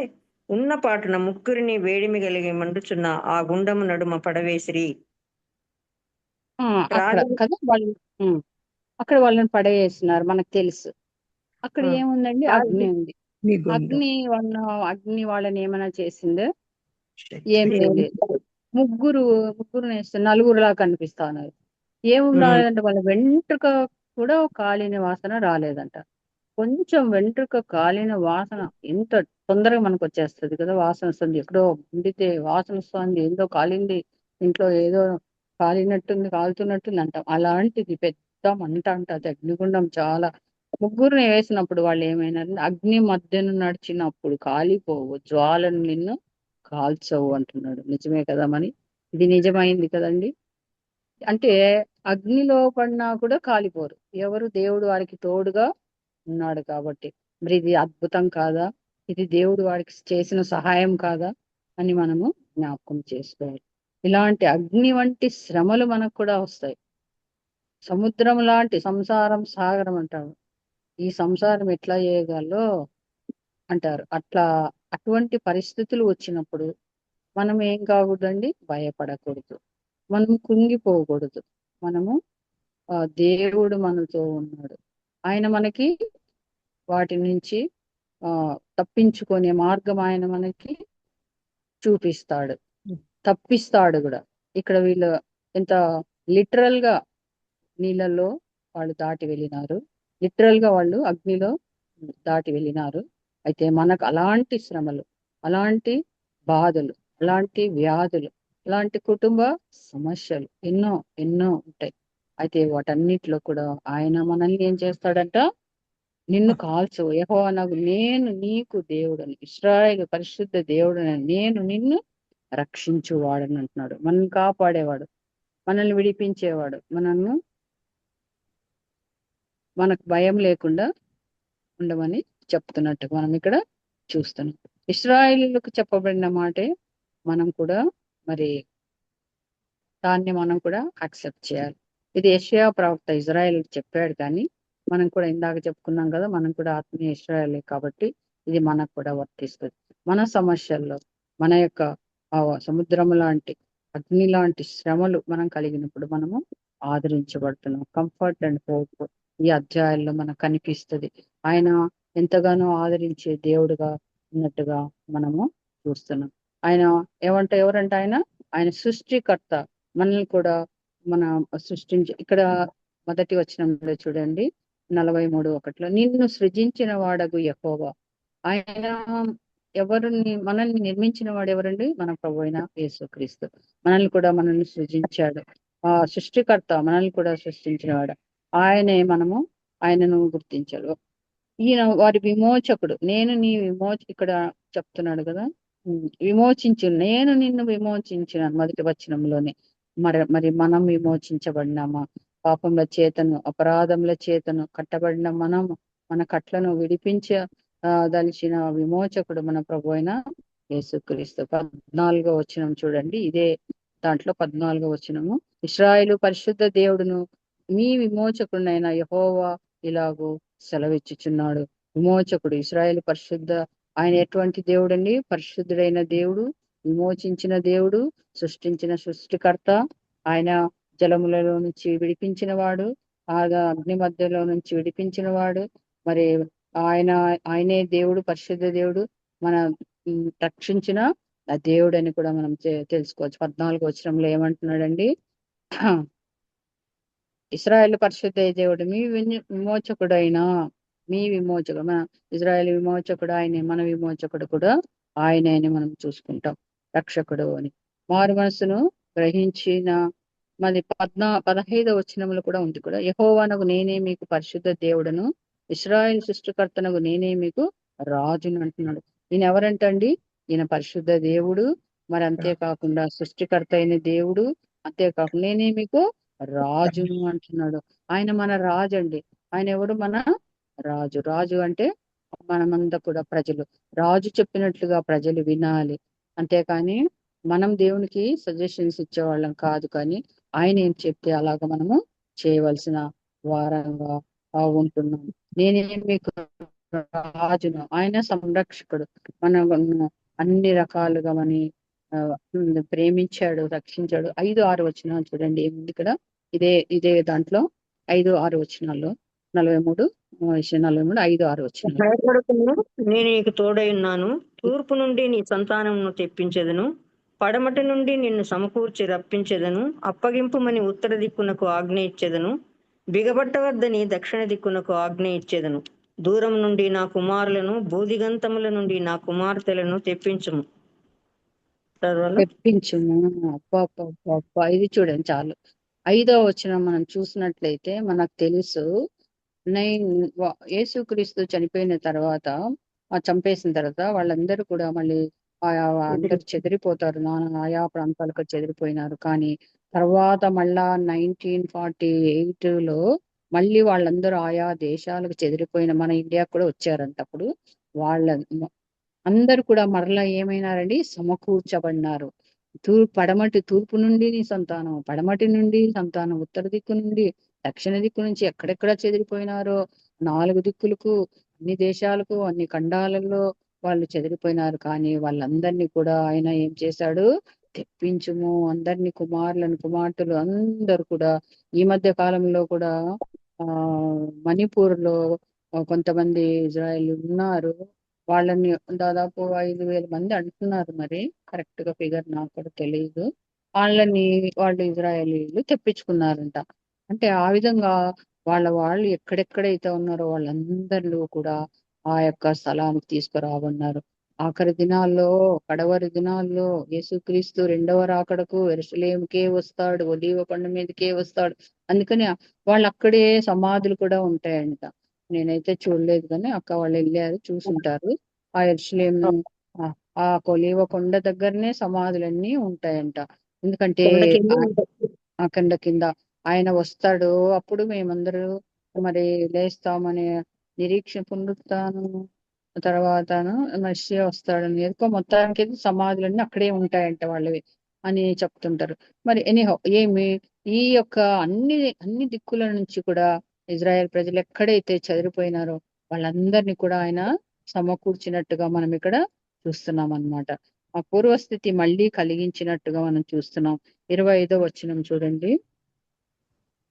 B: ఉన్న పాటున ముగ్గురిని వేడిమి కలిగి మండుచున్న ఆ గుండము నడుమ పడవేసిరి.
C: అక్కడ
B: రాజు
C: కదా వాళ్ళు ఉమ్, అక్కడ వాళ్ళని పడేస్తున్నారు, మనకు తెలుసు. అక్కడ
B: ఆ,
C: ఏముందండి?
B: రాజు
C: అగ్ని ఉంది.
D: నిగుండం
C: అగ్ని వాళ్ళని ఏమైనా చేసిందో? ఏం
D: శక్తి
C: చేయలేదు. ముగ్గురు వేస్తే నలుగురులా కనిపిస్తా ఉన్నారు. ఏం రాలేదంట, వాళ్ళ వెంట్రుక కూడా కాలిన వాసన రాలేదంట. కొంచెం వెంట్రుక కాలిన వాసన ఎంత తొందరగా మనకు వచ్చేస్తుంది కదా, వాసన వస్తుంది. ఎక్కడో ఉండితే వాసన వస్తుంది, ఏందో కాలింది, ఇంట్లో ఏదో కాలినట్టుంది, కాలుతున్నట్టుంది అంటాం. అలాంటిది పెద్ద మంట అంట, అది అగ్నిగుండం. చాలా ముగ్గురిని వేసినప్పుడు వాళ్ళు ఏమైనా అగ్ని మధ్యన నడిచినప్పుడు కాలిపోవు, జ్వాలను నిన్ను కాల్చవు అంటున్నాడు. నిజమే కదా మరి, ఇది నిజమైంది కదండి. అంటే అగ్నిలో పడినా కూడా కాలిపోరు. ఎవరు? దేవుడు వారికి తోడుగా ఉన్నాడు కాబట్టి. మరి ఇది అద్భుతం కాదా? ఇది దేవుడు వారికి చేసిన సహాయం కాదా అని మనము జ్ఞాపకం చేసుకోవాలి. ఇలాంటి అగ్ని వంటి శ్రమలు మనకు కూడా వస్తాయి. సముద్రం లాంటి సంసారం, సాగరం అంటారు. ఈ సంసారం ఎట్లా చేయగలో అంటారు. అటువంటి పరిస్థితులు వచ్చినప్పుడు మనం ఏం కాకూడదండి? భయపడకూడదు, మనం కుంగిపోకూడదు. మనము దేవుడు మనతో ఉన్నాడు. ఆయన మనకి వాటి నుంచి తప్పించుకునే మార్గం ఆయన మనకి చూపిస్తాడు, తప్పిస్తాడు కూడా. ఇక్కడ వీళ్ళు ఎంత లిటరల్ గా నీళ్ళల్లో వాళ్ళు దాటి వెళ్ళినారు, లిటరల్ గా వాళ్ళు అగ్నిలో దాటి వెళ్ళినారు. అయితే మనకు అలాంటి శ్రమలు, అలాంటి బాధలు, అలాంటి వ్యాధులు, అలాంటి కుటుంబ సమస్యలు ఎన్నో ఎన్నో ఉంటాయి. అయితే వాటన్నిటిలో కూడా ఆయన మనల్ని ఏం చేస్తాడంట? నిన్ను కాల్చు, యెహోవా నేను నీకు దేవుడని, ఇశ్రాయేలు పరిశుద్ధ దేవుడని, నేను నిన్ను రక్షించువాడని అంటున్నాడు. మనల్ని కాపాడేవాడు, మనల్ని విడిపించేవాడు, మనకు భయం లేకుండా ఉండమని చెప్తున్నట్టు మనం ఇక్కడ చూస్తున్నాం. ఇశ్రాయేలీయులకు చెప్పబడిన మాటే మనం కూడా మరి దాన్ని మనం కూడా యాక్సెప్ట్ చేయాలి. ఇది యెషయా ప్రవక్త ఇజ్రాయెల్ చెప్పాడు, కానీ మనం కూడా ఇందాక చెప్పుకున్నాం కదా, మనం కూడా ఆత్మీయ ఇశ్రాయేలే కాబట్టి ఇది మనకు కూడా వర్తిస్తుంది. మన సమస్యల్లో, మన యొక్క సముద్రం లాంటి, అగ్ని లాంటి శ్రమలు మనం కలిగినప్పుడు మనము ఆదరించబడుతున్నాం. కంఫర్ట్ అండ్ హోప్ ఈ అధ్యాయాల్లో మనకు కనిపిస్తుంది. ఆయన ఎంతగానో ఆదరించే దేవుడుగా ఉన్నట్టుగా మనము చూస్తున్నాం. ఆయన ఎవరంటే ఆయన సృష్టికర్త. మనల్ని కూడా మన ఇక్కడ మొదటి వచనంలో చూడండి, 43:1 నిన్ను సృజించిన వాడగు యెహోవా. ఆయన మనల్ని నిర్మించిన వాడు ఎవరండి? మన ప్రభువైన యేసుక్రీస్తు. మనల్ని సృజించాడు. సృష్టికర్త మనల్ని కూడా సృష్టించిన వాడు ఆయనను గుర్తించాడు. ఈయన వారి విమోచకుడు. నేను నీ ఇక్కడ చెప్తున్నాడు కదా, నేను నిన్ను విమోచించిన మొదటి వచనంలోనే. మరి మనం విమోచించబడినామా? పాపముల చేతను, అపరాధముల చేతను కట్టబడిన మన కట్లను దలిచిన విమోచకుడు మన ప్రభు అయిన యేసుక్రీస్తు. 14వ వచనం చూడండి, ఇదే దాంట్లో 14వ వచనము. ఇశ్రాయేలు పరిశుద్ధ దేవుడును మీ విమోచకుడైన యెహోవా ఇలాగూ సెలవిచ్చుచున్నాడు. విమోచకుడు, ఇశ్రాయేలు పరిశుద్ధ, ఆయన ఎటువంటి దేవుడు అండి? పరిశుద్ధుడైన దేవుడు, విమోచించిన దేవుడు, సృష్టించిన సృష్టికర్త. ఆయన జలములలో నుంచి విడిపించిన వాడు, అగ్ని మధ్యలో నుంచి విడిపించిన వాడు. మరి ఆయనే దేవుడు, పరిశుద్ధ దేవుడు, మన రక్షించిన ఆ దేవుడు అని కూడా మనం తెలుసుకోవచ్చు. 14వ వచనంలో ఏమంటున్నాడండి? ఇశ్రాయేలు పరిశుద్ధ దేవుడు మీ విమోచకుడు, మన ఇజ్రాయేల్ విమోచకుడు ఆయనే, మన విమోచకుడు కూడా ఆయనే అని మనం చూసుకుంటాం, రక్షకుడు అని. మారు మనసును గ్రహించిన మరి 15వ వచనంలో కూడా ఉంది కూడా, యెహోవానగు నేనే మీకు పరిశుద్ధ దేవుడను, ఇశ్రాయేల్ సృష్టికర్తనగు నేనే మీకు రాజును అంటున్నాడు. ఈయన ఎవరంటండి? ఈయన పరిశుద్ధ దేవుడు, మరి అంతేకాకుండా సృష్టికర్త అయిన దేవుడు, అంతేకాకుండా నేనే మీకు రాజును అంటున్నాడు. ఆయన మన రాజు అండి. ఆయన ఎవరు? మన రాజు. రాజు అంటే మనమంతా కూడా ప్రజలు. రాజు చెప్పినట్లుగా ప్రజలు వినాలి, అంతేకాని మనం దేవునికి సజెషన్స్ ఇచ్చేవాళ్ళం కాదు. కానీ ఆయన ఏం చెప్తే అలాగ మనము చేయవలసిన వారంగా ఉంటున్నాం. నేనే మీకు రాజును, ఆయన సంరక్షకుడు, మన అన్ని రకాలుగా ప్రేమించాడు, రక్షించాడు. 5, 6 వచనాలు చూడండి, ఏముంది ఇక్కడ? ఇదే దాంట్లో 5-6 వచనాల్లో 43 43 5-6 వచనాలు.
B: భయపడకుము, నేను నీకు తోడై ఉన్నాను. తూర్పు నుండి నీ సంతానమును తెప్పించెదను, పడమటి నుండి నిన్ను సమకూర్చి రప్పించెదను. అప్పగింపుమని ఉత్తర దిక్కునకు ఆజ్ఞ ఇచ్చెదను, బిగబట్టవద్దని దక్షిణ దిక్కునకు ఆజ్ఞ ఇచ్చెదను. దూరం నుండి నా కుమారులను, భూదిగంతముల నుండి నా కుమార్తెలను తెప్పించుము. చదవాలా?
C: తెప్పించుము. అబ్బా అబ్బా అబ్బా అబ్బా. ఇది చూడండి చాలు. 5వ వచనం మనం చూసినట్లయితే మనకు తెలుసు, యేసుక్రీస్తు చనిపోయిన తర్వాత చంపేసిన తర్వాత వాళ్ళందరూ కూడా మళ్ళీ అందరు చెదిరిపోతారు, ఆయా ప్రాంతాలకు చెదిరిపోయినారు. కానీ తర్వాత మళ్ళా 1948లో మళ్ళీ వాళ్ళందరూ ఆయా దేశాలకు చెదిరిపోయిన మన ఇండియాకు కూడా వచ్చారంట. అప్పుడు వాళ్ళ అందరూ కూడా మరలా ఏమైనారండి, సమకూర్చబడినారు. తూర్పు నుండి నీ సంతానం, పడమటి నుండి సంతానం, ఉత్తర దిక్కు నుండి, దక్షిణ దిక్కు నుంచి ఎక్కడెక్కడ చెదిరిపోయినారో 4 దిక్కులకు, అన్ని దేశాలకు, అన్ని ఖండాలలో వాళ్ళు చెదిరిపోయినారు. కానీ వాళ్ళందరినీ కూడా ఆయన ఏం చేశాడు, తెప్పించుము. అందరినీ కుమారులను, కుమార్తెలు అందరూ కూడా ఈ మధ్య కాలంలో కూడా మణిపూర్ లో కొంతమంది ఇజ్రాయెల్ ఉన్నారు. వాళ్ళని దాదాపు 5,000 మంది అంటున్నారు. మరి కరెక్ట్ గా ఫిగర్ నాకు కూడా తెలియదు. వాళ్ళు ఇజ్రాయేలీలు తెప్పించుకున్నారంట. అంటే ఆ విధంగా వాళ్ళు ఎక్కడెక్కడైతే ఉన్నారో వాళ్ళందరిలో కూడా ఆ యొక్క స్థలానికి తీసుకురాబన్నారు. కడవరి దినాల్లో యేసుక్రీస్తు 2వ రాకడకు యెరూషలేముకే వస్తాడు, ఒలీవ కొండ మీదకే వస్తాడు. అందుకని వాళ్ళు అక్కడే సమాధులు కూడా ఉంటాయంట. నేనైతే చూడలేదు, కానీ అక్క వాళ్ళు వెళ్ళారు, చూసుంటారు. ఆ యెరూషలేము ఆ ఒలీవ కొండ దగ్గరనే సమాధులన్నీ ఉంటాయంట. ఎందుకంటే
B: కొండ కింద ఉంటుంది.
C: ఆ కొండ కింద ఆయన వస్తాడు. అప్పుడు మేమందరూ మరి లేస్తామనే నిరీక్షణ పునరుత్థానం తర్వాతను మెస్సీయా వస్తాడని మొత్తానికి సమాధులన్నీ అక్కడే ఉంటాయంట వాళ్ళవి అని చెప్తుంటారు. మరి ఎనీహౌ ఈ యొక్క అన్ని దిక్కుల నుంచి కూడా ఇజ్రాయెల్ ప్రజలు ఎక్కడైతే చెదిరిపోయినారో వాళ్ళందరినీ కూడా ఆయన సమకూర్చినట్టుగా మనం ఇక్కడ చూస్తున్నాం అన్నమాట. ఆ పూర్వస్థితి మళ్ళీ కలిగించినట్టుగా మనం చూస్తున్నాం. 25వ వచనం చూడండి.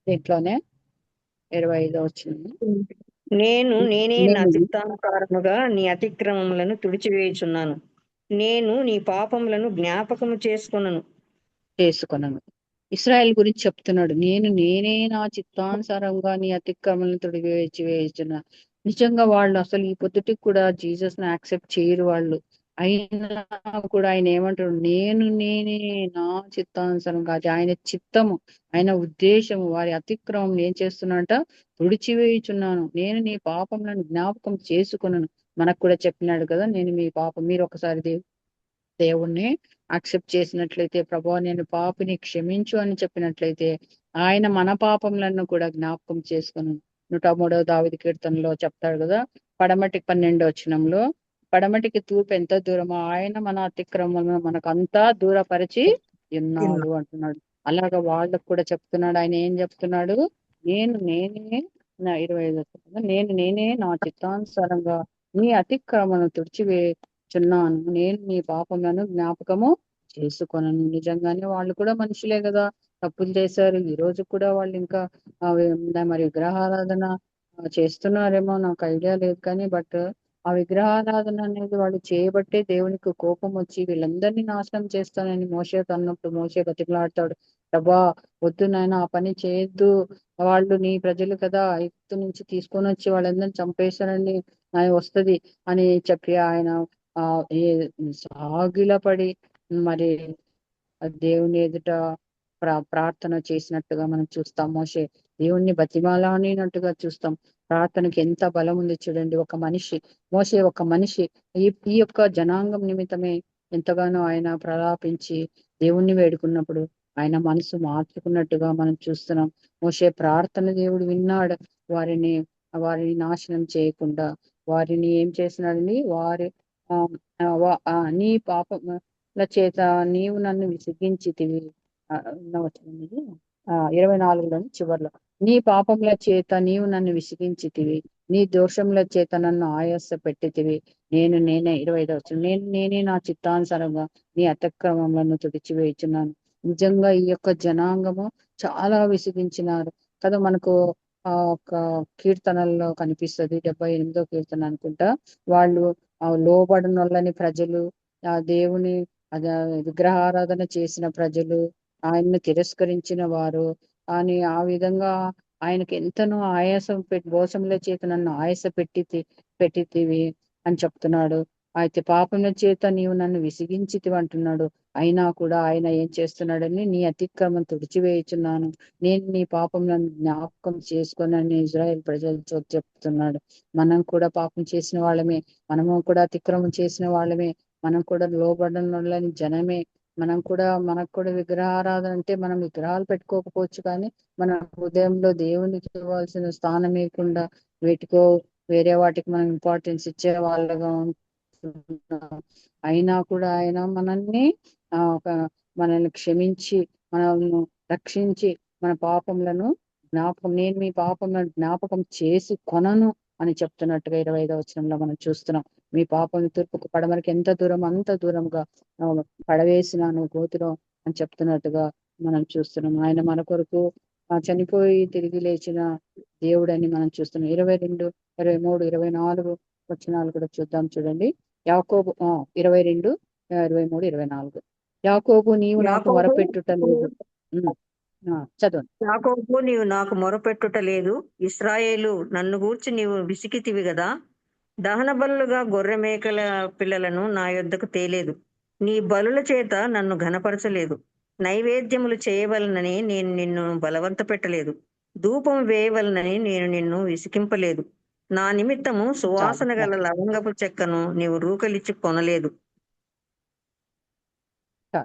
C: దీంట్లోనే 25వ వచనం.
B: నేనే నా చిత్తానుసారముగా నీ అతిక్రమములను తుడిచివేయుచున్నాను, నేను నీ పాపములను జ్ఞాపకము చేసుకొనను.
C: ఇశ్రాయేల్ గురించి చెప్తున్నాడు. నేనే నా చిత్తానుసారంగా నీ అతిక్రమలను తుడిచివేయుచున్నా. నిజంగా వాళ్ళు అసలు ఈ పొద్దుటికి కూడా జీసస్ ని యాక్సెప్ట్ చేయరు వాళ్ళు. అయినా కూడా ఆయన ఏమంటాడు, నేనే నా చిత్తానుసారం కాదు, ఆయన చిత్తము, ఆయన ఉద్దేశము, వారి అతిక్రమం ఏం చేస్తున్నానంట, తుడిచివేయుచున్నాను. నేను నీ పాపములను జ్ఞాపకం చేసుకున్నాను. మనకు కూడా చెప్పినాడు కదా, నేను మీ పాపం, మీరు ఒకసారి దేవుణ్ణి యాక్సెప్ట్ చేసినట్లయితే, ప్రభువా నేను పాపిని క్షమించు అని చెప్పినట్లయితే ఆయన మన పాపములను కూడా జ్ఞాపకం చేసుకుని 103వ దావీదు కీర్తనలో చెప్తాడు కదా, పడమటికి 12వ వచనంలో, పడమటికి తూర్పు ఎంత దూరమో ఆయన మన అతిక్రమములను మనకంతా దూరపరిచి ఉన్నాడు అంటున్నాడు. అలాగా వాళ్ళకు కూడా చెప్తున్నాడు. ఆయన ఏం చెప్తున్నాడు, నేనే నా 25 నేనే నా చిత్తానుసారంగా నీ అతిక్రమను తుడిచివేయుచున్నాను, నేను నీ పాపములను జ్ఞాపకము చేసుకొనను. నిజంగానే వాళ్ళు కూడా మనుషులే కదా, తప్పులు చేశారు. ఈ రోజు కూడా వాళ్ళు ఇంకా మరి విగ్రహారాధన చేస్తున్నారేమో, నాకు ఐడియా లేదు. కానీ బట్ ఆ విగ్రహారాధన అనేది వాళ్ళు చేయబట్టే దేవునికి కోపం వచ్చి వీళ్ళందరినీ నాశనం చేస్తానని మోషేతో అన్నప్పుడు మోషే బతిమలాడతాడు, ప్రభా వద్దు నాయన, ఆ పని చేయొద్దు, వాళ్ళు నీ ప్రజలు కదా, ఐగుప్తు నుంచి తీసుకొని వచ్చి వాళ్ళందరినీ చంపేశారని వస్తది అని చెప్పి ఆయన సాగిలపడి మరి దేవుని ఎదుట ప్రార్థన చేసినట్టుగా మనం చూస్తాం. దేవుణ్ణి బతిమాలాడినట్టుగా చూస్తాం. ప్రార్థనకి ఎంత బలం ఉంది చూడండి. మోషే ఒక మనిషి ఈ యొక్క జనాంగం నిమిత్తమే ఎంతగానో ఆయన ప్రలాపించి దేవుణ్ణి వేడుకున్నప్పుడు ఆయన మనసు మార్చుకున్నట్టుగా మనం చూస్తున్నాం. మోషే ప్రార్థన దేవుడు విన్నాడు. వారిని నాశనం చేయకుండా వారిని ఏం చేసినాడని, నీ పాపముల చేత నీవు నన్ను విసిగించితివి. 24లోని చివర్లో, నీ పాపముల చేత నీవు నన్ను విసిగించితివి, నీ దోషముల చేత నన్ను ఆయాస పెట్టితివి. నేనే 25వ వచనం, నేనే నా చిత్తానుసారంగా నీ అతిక్రమములను తుడిచివేయుచున్నాను. నిజంగా ఈ యొక్క జనాంగము చాలా విసిగించినారు కదా. మనకు ఒక కీర్తనల్లో కనిపిస్తది, 78వ కీర్తన అనుకుంటా. వాళ్ళు లోబడిన వాళ్ళని ప్రజలు, ఆ దేవుని అద విగ్రహారాధన చేసిన ప్రజలు, ఆయన్ని తిరస్కరించిన వారు అని ఆ విధంగా ఆయనకి ఎంతనో ఆయాసం పెట్టి, దోషముల చేత నన్ను ఆయాస పెట్టితివి అని చెప్తున్నాడు. అయితే పాపముల చేత నీవు నన్ను విసిగించితివి అంటున్నాడు. అయినా కూడా ఆయన ఏం చేస్తున్నాడని, నీ అతిక్రమం తుడిచివేయుచున్నాను, నేను నీ పాపములను జ్ఞాపకం చేసుకొనని ఇజ్రాయెల్ ప్రజలతో చెప్తున్నాడు. మనం కూడా పాపం చేసిన వాళ్ళమే, మనము కూడా అతిక్రమం చేసిన వాళ్ళమే, మనం కూడా లోబడిన వాళ్ళని జనమే. మనకు కూడా విగ్రహారాధన అంటే మనం విగ్రహాలు పెట్టుకోకపోవచ్చు, కానీ మన హృదయంలో దేవునికి ఇవ్వాల్సిన స్థానం ఇవ్వకుండా వీటికో వేరే వాటికి మనం ఇంపార్టెన్స్ ఇచ్చే వాళ్ళగా ఉంటున్నాం. అయినా కూడా ఆయన మనల్ని క్షమించి, మనల్ని రక్షించి, మన పాపములను నేను మీ పాపములను జ్ఞాపకం చేసి కొనను అని చెప్తున్నట్టుగా 25వ వచనంలో మనం చూస్తున్నాం. మీ పాపం తూర్పుకు పడమరికి ఎంత దూరం అంత దూరంగా పడవేసినాను గోతిలో అని చెప్తున్నట్టుగా మనం చూస్తున్నాం. ఆయన మన కొరకు చనిపోయి తిరిగి లేచిన దేవుడని మనం చూస్తున్నాం. 22, 23, 24 వచనాలు కూడా చూద్దాం. చూడండి. యాకోబు 22, 23, 24. యాకోబు నీవు నాకు
B: యాకోబు
C: మొరపెట్టుట లేదు. చదవండి.
B: యాకోబు నీవు నాకు మొరపెట్టుట లేదు, ఇశ్రాయేలు నన్ను గూర్చి నీవు విసికితివి గదా. దహన బలులుగా గొర్రె మేకల పిల్లలను నా యొద్దకు తేలేదు, నీ బలుల చేత నన్ను ఘనపరచలేదు. నైవేద్యములు చేయవలనని నేను నిన్ను బలవంత పెట్టలేదు, ధూపం వేయవలనని నేను నిన్ను విసికింపలేదు. నా నిమిత్తము సువాసన
C: చాలు.
B: గల లవంగపు చెక్కను నీవు రూకలిచ్చి కొనలేదు.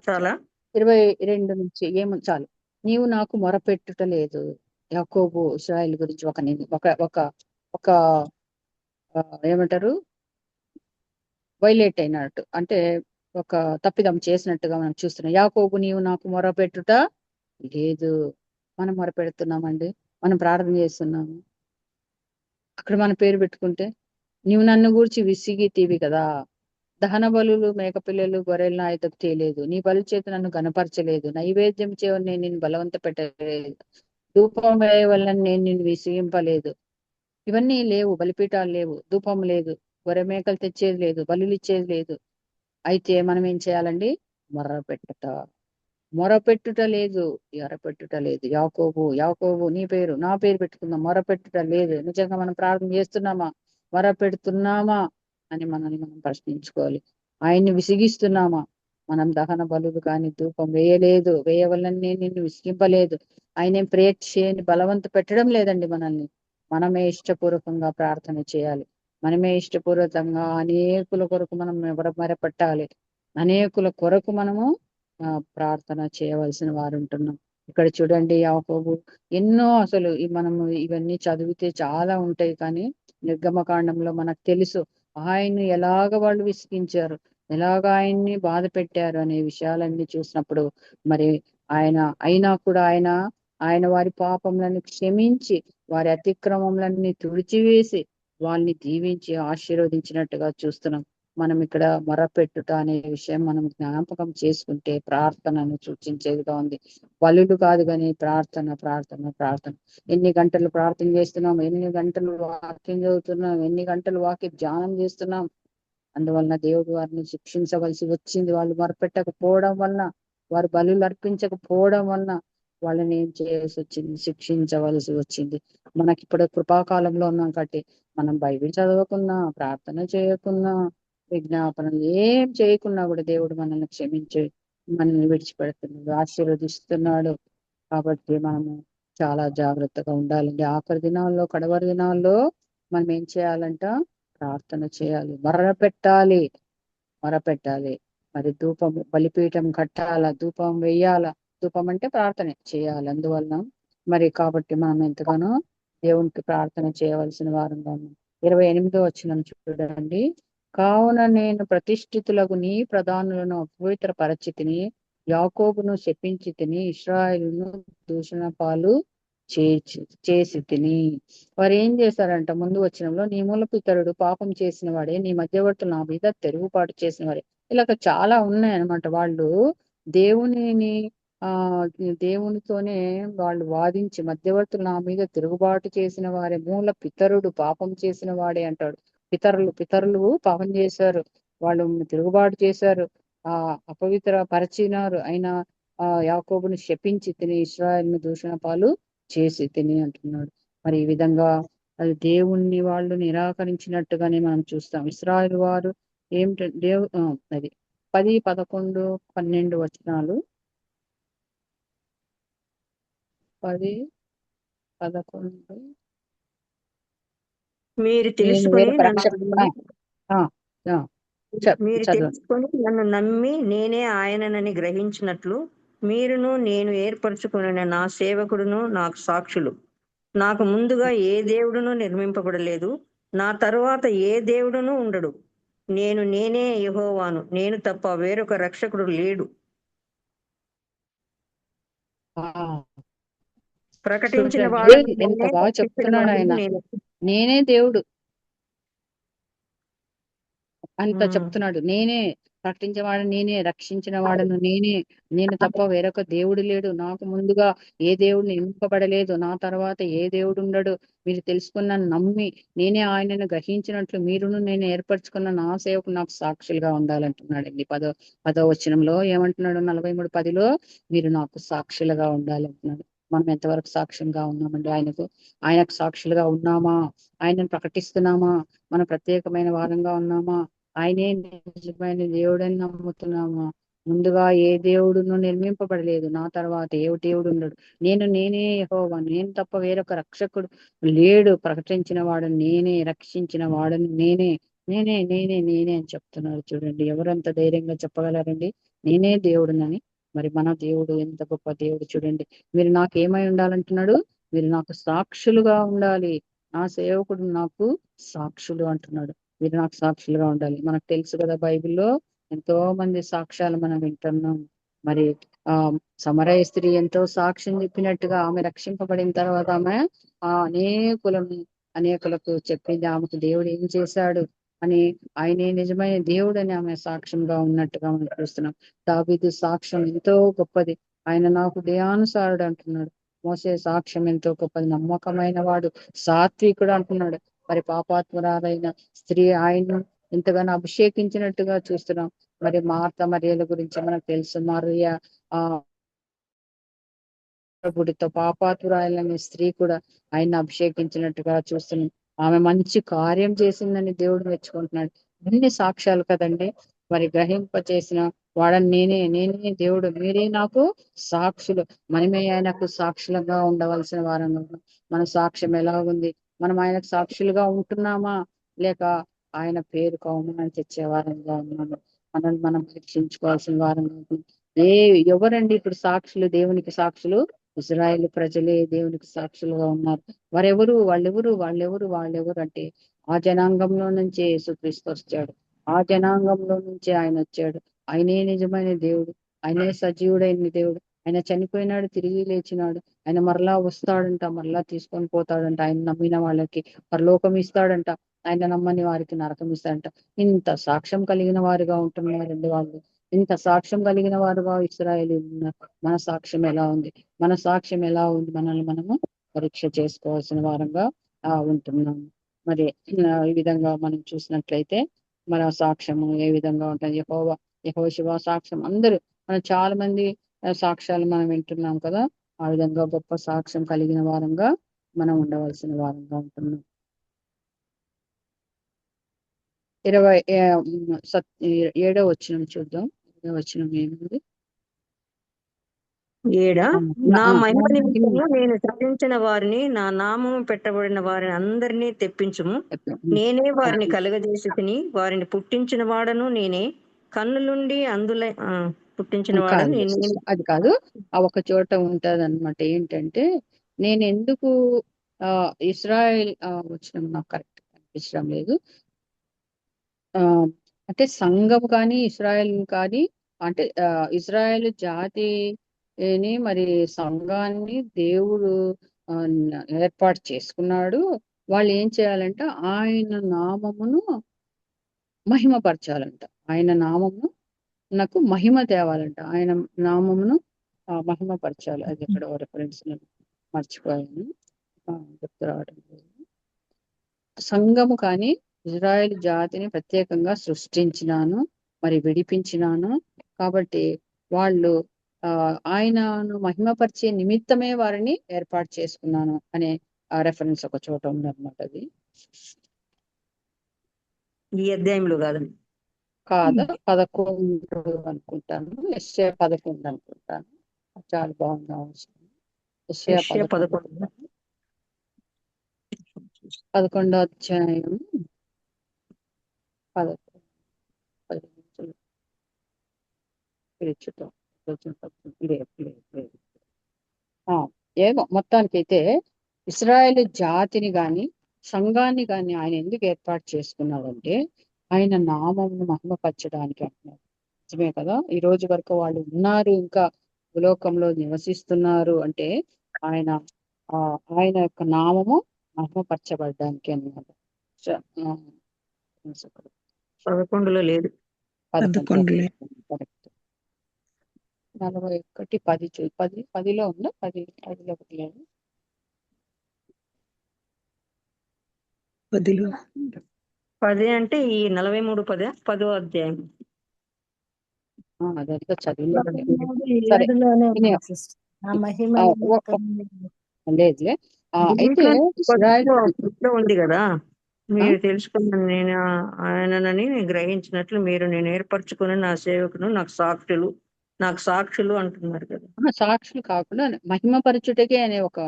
B: చాలా
C: 22 నుంచి చాలు. నీవు నాకు మొరపెట్టుట లేదు. యాకోబు ఇశ్రాయేలు గురించి ఒక ఏమంటారు, వైలేట్ అయినట్టు, అంటే ఒక తప్పిదం చేసినట్టుగా మనం చూస్తున్నాం. యాకోబు నీవు నాకు మొరపెట్టుట లేదు. మనం మొరపెడుతున్నామండి, మనం ప్రార్థన చేస్తున్నాము. అక్కడ మన పేరు పెట్టుకుంటే, నీవు నన్ను గూర్చి విసిగితీవి కదా, దహన బలులు మేకపిల్లలు గొర్రెలు నా యొద్దకు తేలేదు, నీ బలు చేత నన్ను గనపరచలేదు, నైవేద్యం చేయవని నేను నిన్ను బలవంత పెట్టలేదు, ధూపం వేయవలని నేను నిన్ను విసిగింపలేదు. ఇవన్నీ లేవు, బలిపీఠాలు లేవు, ధూపం లేదు, గొర్రె మేకలు తెచ్చేది లేదు, బలులు ఇచ్చేది లేదు. అయితే మనం ఏం చేయాలండి? మొరపెట్టుట లేదు. యాకోబు నీ పేరు నా పేరు పెట్టుకుందాం. మొరపెట్టుట లేదు. నిజంగా మనం ప్రార్థన చేస్తున్నామా, మొరపెడుతున్నామా అని మనల్ని మనం ప్రశ్నించుకోవాలి. ఆయన్ని విసిగిస్తున్నామా? మనం దహన బలులు కానీ ధూపం వేయవలని నేను నిన్ను విసిగింపలేదు. ఆయనేం ప్రేయర్ చేయని బలవంత పెట్టడం లేదండి మనల్ని. మనమే ఇష్టపూర్వకంగా ప్రార్థన చేయాలి. మనమే ఇష్టపూర్వకంగా అనేకుల కొరకు మనం మొరపెట్టాలి. అనేకుల కొరకు మనము ప్రార్థన చేయవలసిన వారు ఉంటున్నాం. ఇక్కడ చూడండి, యాకోబు ఎన్నో, అసలు మనము ఇవన్నీ చదివితే చాలా ఉంటాయి, కానీ నిర్గమకాండంలో మనకు తెలుసు ఆయన్ని ఎలాగ వాళ్ళు విసిగించారు, ఎలాగ ఆయన్ని బాధ పెట్టారు అనే విషయాలన్నీ చూసినప్పుడు, మరి అయినా కూడా ఆయన వారి పాపములను క్షమించి, వారి అతిక్రమములన్నీ తుడిచివేసి, వాళ్ళని దీవించి ఆశీర్వదించినట్టుగా చూస్తున్నాం. మనం ఇక్కడ మొరపెట్టుట అనే విషయం మనం జ్ఞాపకం చేసుకుంటే ప్రార్థనను సూచించేదిగా ఉంది. బలులు కాదు, కానీ ప్రార్థన. ఎన్ని గంటలు ప్రార్థన చేస్తున్నాం, ఎన్ని గంటలు వాక్యం చదువుతున్నాం, ఎన్ని గంటలు వాక్య ధ్యానం చేస్తున్నాం. అందువలన దేవుడు వారిని శిక్షించవలసి వచ్చింది. వాళ్ళు మొరపెట్టకపోవడం వలన, వారు బలులు అర్పించకపోవడం వలన వాళ్ళని ఏం చేయాల్సి వచ్చింది? శిక్షించవలసి వచ్చింది. మనకి ఇప్పుడు కృపాకాలంలో ఉన్నాం కాబట్టి మనం బైబిల్ చదవకున్నా, ప్రార్థన చేయకున్నా, విజ్ఞాపనలు ఏం చేయకున్నా కూడా దేవుడు మనల్ని క్షమించి మనల్ని విడిచిపెడుతున్నాడు, ఆశీర్వదిస్తున్నాడు. కాబట్టి మనము చాలా జాగ్రత్తగా ఉండాలండి. ఆఖరి దినాల్లో, కడవరి దినాల్లో మనం ఏం చేయాలంట? ప్రార్థన చేయాలి, మొరపెట్టాలి. మరి బలిపీఠం కట్టాల, ధూపం వేయాల. ధూపం అంటే ప్రార్థన చేయాలి. అందువలన మరి కాబట్టి మనం ఎంతగానో దేవునికి ప్రార్థన చేయవలసిన వారంగా ఉన్నాం. 28వ వచనం చూడండి. కావున నేను ప్రతిష్ఠితులకు నీ ప్రధానులను అపవిత్ర పరిస్థితిని, యాకోబును శపించి తిని, ఇశ్రాయేలును దూషణ పాలు చేసి తిని. వారు ఏం చేశారంట? ముందు వచనంలో, నీ మూలపు ఇతరుడు పాపం చేసిన వాడే, నీ మధ్యవర్తులు నా మీద తిరుగుబాటు చేసిన వాడే. ఇలాగ చాలా ఉన్నాయన్నమాట. వాళ్ళు దేవునిని ఆ దేవునితోనే వాళ్ళు వాదించి మధ్యవర్తులు నా మీద తిరుగుబాటు చేసిన వారే మూల పితరుడు పాపం చేసిన వాడే అంటాడు. పితరులు పాపం చేశారు, వాళ్ళు తిరుగుబాటు చేశారు, ఆ అపవిత్ర పరిచినారు అయిన యాకోబుని శపించి తిని ఇశ్రాయేలును దూషణ పాలు చేసి తిని అంటున్నాడు. మరి ఈ విధంగా అది దేవుణ్ణి వాళ్ళు నిరాకరించినట్టుగానే మనం చూస్తాం. ఇశ్రాయేలు వారు ఏమిటంటే అది 10, 11, 12 వచనాలు. 10, 11
B: మీరు
C: నేను
B: తెలుసుకొని
C: వేరొక
B: నన్ను
C: రక్ష
B: నమ్మి
C: ఆ, ఆ,
B: మీరు
C: చదవండి.
B: తెలుసుకొని నన్ను నమ్మి నేనే ఆయననని గ్రహించినట్లు మీరును నేను ఏర్పరచుకున్న నా సేవకుడును నాకు సాక్షులు. నాకు ముందుగా ఏ దేవుడును నిర్మింపబడలేదు, నా తరువాత ఏ దేవుడును ఉండడు. నేనే యెహోవాను, నేను తప్ప వేరొక రక్షకుడు లేడు.
C: ఆ,
B: ప్రకటించిన
C: చూడండి
B: వాడను
C: ఎంత
B: నేనే,
C: బాగా
B: రక్షించిన
C: చెప్తున్నాడు ఆయన.
B: వాడను నేనే.
C: నేనే దేవుడు అంత
B: ఉమ్.
C: చెప్తున్నాడు. నేనే ప్రకటించేవాడు, నేనే రక్షించిన వాడను, నేను తప్ప వేరొక దేవుడు లేడు, నాకు ముందుగా ఏ దేవుడు నింపబడలేదు, నా తర్వాత ఏ దేవుడు ఉండడు. మీరు తెలుసుకున్న నమ్మి నేనే ఆయనను గ్రహించినట్లు మీరును నేను ఏర్పరచుకున్న నా సేవకు నాకు సాక్షులుగా ఉండాలంటున్నాడండి. పదో వచనంలో ఏమంటున్నాడు? 43:10లో మీరు నాకు సాక్షులుగా ఉండాలంటున్నాడు. మనం ఎంతవరకు సాక్ష్యంగా ఉన్నామండి ఆయనకు సాక్షులుగా ఉన్నామా? ఆయనను ప్రకటిస్తున్నామా? మనం ప్రత్యేకమైన వారంగా ఉన్నామా? ఆయనే నిజమైన దేవుడని నమ్ముతున్నామా? ముందుగా ఏ దేవుడును నిర్మింపబడలేదు, నా తర్వాత ఏ దేవుడు ఉండడు. నేనే యెహోవా, నేను తప్ప వేరొక రక్షకుడు లేడు. ప్రకటించిన వాడని నేనే, రక్షించిన వాడని నేనే అని చెప్తున్నారు. చూడండి ఎవరంత ధైర్యంగా చెప్పగలరండి నేనే దేవుడునని. మరి మన దేవుడు ఎంత గొప్ప దేవుడు చూడండి. మీరు నాకు ఏమై ఉండాలంటున్నాడు? మీరు నాకు సాక్షులుగా ఉండాలి, నా సేవకుడు నాకు సాక్షులు అంటున్నాడు. మీరు నాకు సాక్షులుగా ఉండాలి. మనకు తెలుసు కదా, బైబిల్లో ఎంతో మంది సాక్ష్యాలు మనం వింటున్నాం. మరి ఆ సమరయ స్త్రీ ఎంతో సాక్ష్యం చెప్పినట్టుగా ఆమె రక్షింపబడిన తర్వాత ఆమె అనేకులకు చెప్పింది. ఆమెకు దేవుడు ఏం చేశాడు అని, ఆయనే నిజమైన దేవుడు అని ఆమె సాక్ష్యంగా ఉన్నట్టుగా మనం చూస్తున్నాం. దావీదు సాక్ష్యం ఎంతో గొప్పది. ఆయన నాకు దయానుసారుడు అంటున్నాడు. మోసే సాక్ష్యం ఎంతో గొప్పది, నమ్మకమైన వాడు, సాత్వికుడు అంటున్నాడు. మరి పాపాత్మురాలైన స్త్రీ ఆయన్ను ఎంతగానో అభిషేకించినట్టుగా చూస్తున్నాం. మరి మార్త మరియల గురించి మనకు తెలుసు. మరియ ఆ గుడితో పాపాత్మురాలైన స్త్రీ కూడా ఆయన్ని అభిషేకించినట్టుగా చూస్తున్నాం. ఆమె మంచి కార్యం చేసిందని దేవుడు మెచ్చుకుంటున్నాడు. ఇన్ని సాక్ష్యాలు కదండి. మరి గ్రహింప చేసిన వాడని నేనే దేవుడు, మీరే నాకు సాక్షులు. మనమే ఆయనకు సాక్షులుగా ఉండవలసిన వారంగా ఉన్నాం. మన సాక్ష్యం ఎలా ఉంది? మనం ఆయనకు సాక్షులుగా ఉంటున్నామా, లేక ఆయన పేరుకు అవమానం తెచ్చే వారంగా ఉన్నాము? మనం పరీక్షించుకోవాల్సిన వారంగా ఉన్నాం. ఎవరండి ఇప్పుడు సాక్షులు? దేవునికి సాక్షులు ఇశ్రాయేలు ప్రజలే దేవునికి సాక్షులుగా ఉన్నారు. వాళ్ళెవరు అంటే ఆ జనాంగంలో నుంచే యేసుక్రీస్తు వచ్చాడు. ఆ జనాంగంలో నుంచే ఆయన వచ్చాడు. ఆయనే నిజమైన దేవుడు, ఆయనే సజీవుడైన దేవుడు. ఆయన చనిపోయినాడు, తిరిగి లేచినాడు. ఆయన మరలా వస్తాడంట, మరలా తీసుకొని పోతాడంట. ఆయన నమ్మిన వాళ్ళకి పరలోకం ఇస్తాడంట, ఆయన నమ్మని వారికి నరకం ఇస్తాడంట. ఇంత సాక్ష్యం కలిగిన వారుగా ఉంటున్నారండి వాళ్ళు. ఇంత సాక్ష్యం కలిగిన వారుగా ఇశ్రాయేలు ఉన్నారు. మన సాక్ష్యం ఎలా ఉంది? మనల్ని మనము పరీక్ష చేసుకోవాల్సిన వారంగా ఉంటున్నాము. మరి ఈ విధంగా మనం చూసినట్లయితే మన సాక్ష్యము ఏ విధంగా ఉంటుంది? యెహోషువ సాక్ష్యం, అందరూ మనం చాలా మంది సాక్ష్యాలు మనం వింటున్నాం కదా. ఆ విధంగా గొప్ప సాక్ష్యం కలిగిన వారంగా మనం ఉండవలసిన వారంగా ఉంటున్నాం. 7వ వచనం చూద్దాం. 7వ వచనం ఏముంది?
B: 7 నా
C: నా
B: మహిమ
C: మహిమ
B: నిమిత్తము నేను సృజించిన వారిని, నా నామము పెట్టబడిన వారిని అందరినీ తెప్పించుము. నేనే వారిని కలుగజేసి తిని, వారిని పుట్టించిన వాడను నేనే, కన్నులుండి పుట్టించిన వాడను
C: కాదు,
B: నేనే.
C: అది కాదు. ఆ ఒక చోట ఉంటది అనమాట. ఏంటంటే నేను ఎందుకు ఇస్రాయేల్ వచ్చిన నాకు కరెక్ట్ అనిపించడం లేదు. అంటే సంఘం కానీ ఇస్రాయేల్ కానీ, అంటే ఇజ్రాయేల్ జాతిని మరి సంఘాన్ని దేవుడు ఆ, ఏర్పాటు చేసుకున్నాడు. వాళ్ళు ఏం చేయాలంట? ఆయన నామమును మహిమపరచాలంట. ఆయన నామము నాకు మహిమ తేవాలంట. ఆయన నామమును మహిమపరచాలి. అది ఎక్కడ రెఫరెన్స్ మర్చిపోయాను, గుర్తు రావడం లేదు. సంఘము కానీ ఇజ్రాయెల్ జాతిని ప్రత్యేకంగా సృష్టించినాను, మరి విడిపించినాను. కాబట్టి వాళ్ళు ఆయనను మహిమపరిచే నిమిత్తమే వారిని ఏర్పాటు చేసుకున్నాను అనే రెఫరెన్స్ ఒక చోట ఉందన్నమాట. అది
B: ఈ అధ్యాయంలో కాదండి.
C: కాదా 11 అనుకుంటాను, యెషయా 11 అనుకుంటాను. చాలా బాగుంది యెషయా
B: యెషయా 11.
C: 11వ అధ్యాయం 11 ఏమో మొత్తానికైతే ఇశ్రాయేలు జాతిని గాని సంఘాన్ని గాని ఆయన ఎందుకు ఏర్పాటు చేసుకున్నాడంటే ఆయన నామమును మహిమపరచడానికి అంటున్నారు. నిజమే కదా, ఈ రోజు వరకు వాళ్ళు ఉన్నారు, ఇంకా భూలోకంలో నివసిస్తున్నారు అంటే ఆయన ఆయన యొక్క నామము మహిమపరచబడడానికి అన్నమాట.
B: 11లో లేదు.
D: 11
C: కరెక్ట్. 41 10లో ఉందా? 10లో లేదు.
D: 10
B: 10 అంటే ఈ 43 10వ అధ్యాయం.
C: అదంతా చదివిన
A: 13
C: సరే.
A: 7లోనే ఉంది
C: వినయ-
A: సిస్టర్. ఆ మహిమ
C: ఆ,
A: నిమిత్తం
C: లేదులే. అయితే
B: దీంట్లో
C: ఇస్రాయల్
B: కొత్తలో ఉంది కదా, మీరు తెలుసుకున్నాను నేను ఆయనని గ్రహించినట్లు మీరు నేను ఏర్పరచుకుని నా సేవకును నాకు సాక్షులు అంటున్నారు కదా.
C: సాక్షులు కాకుండా మహిమపరచుటకే అనే ఒక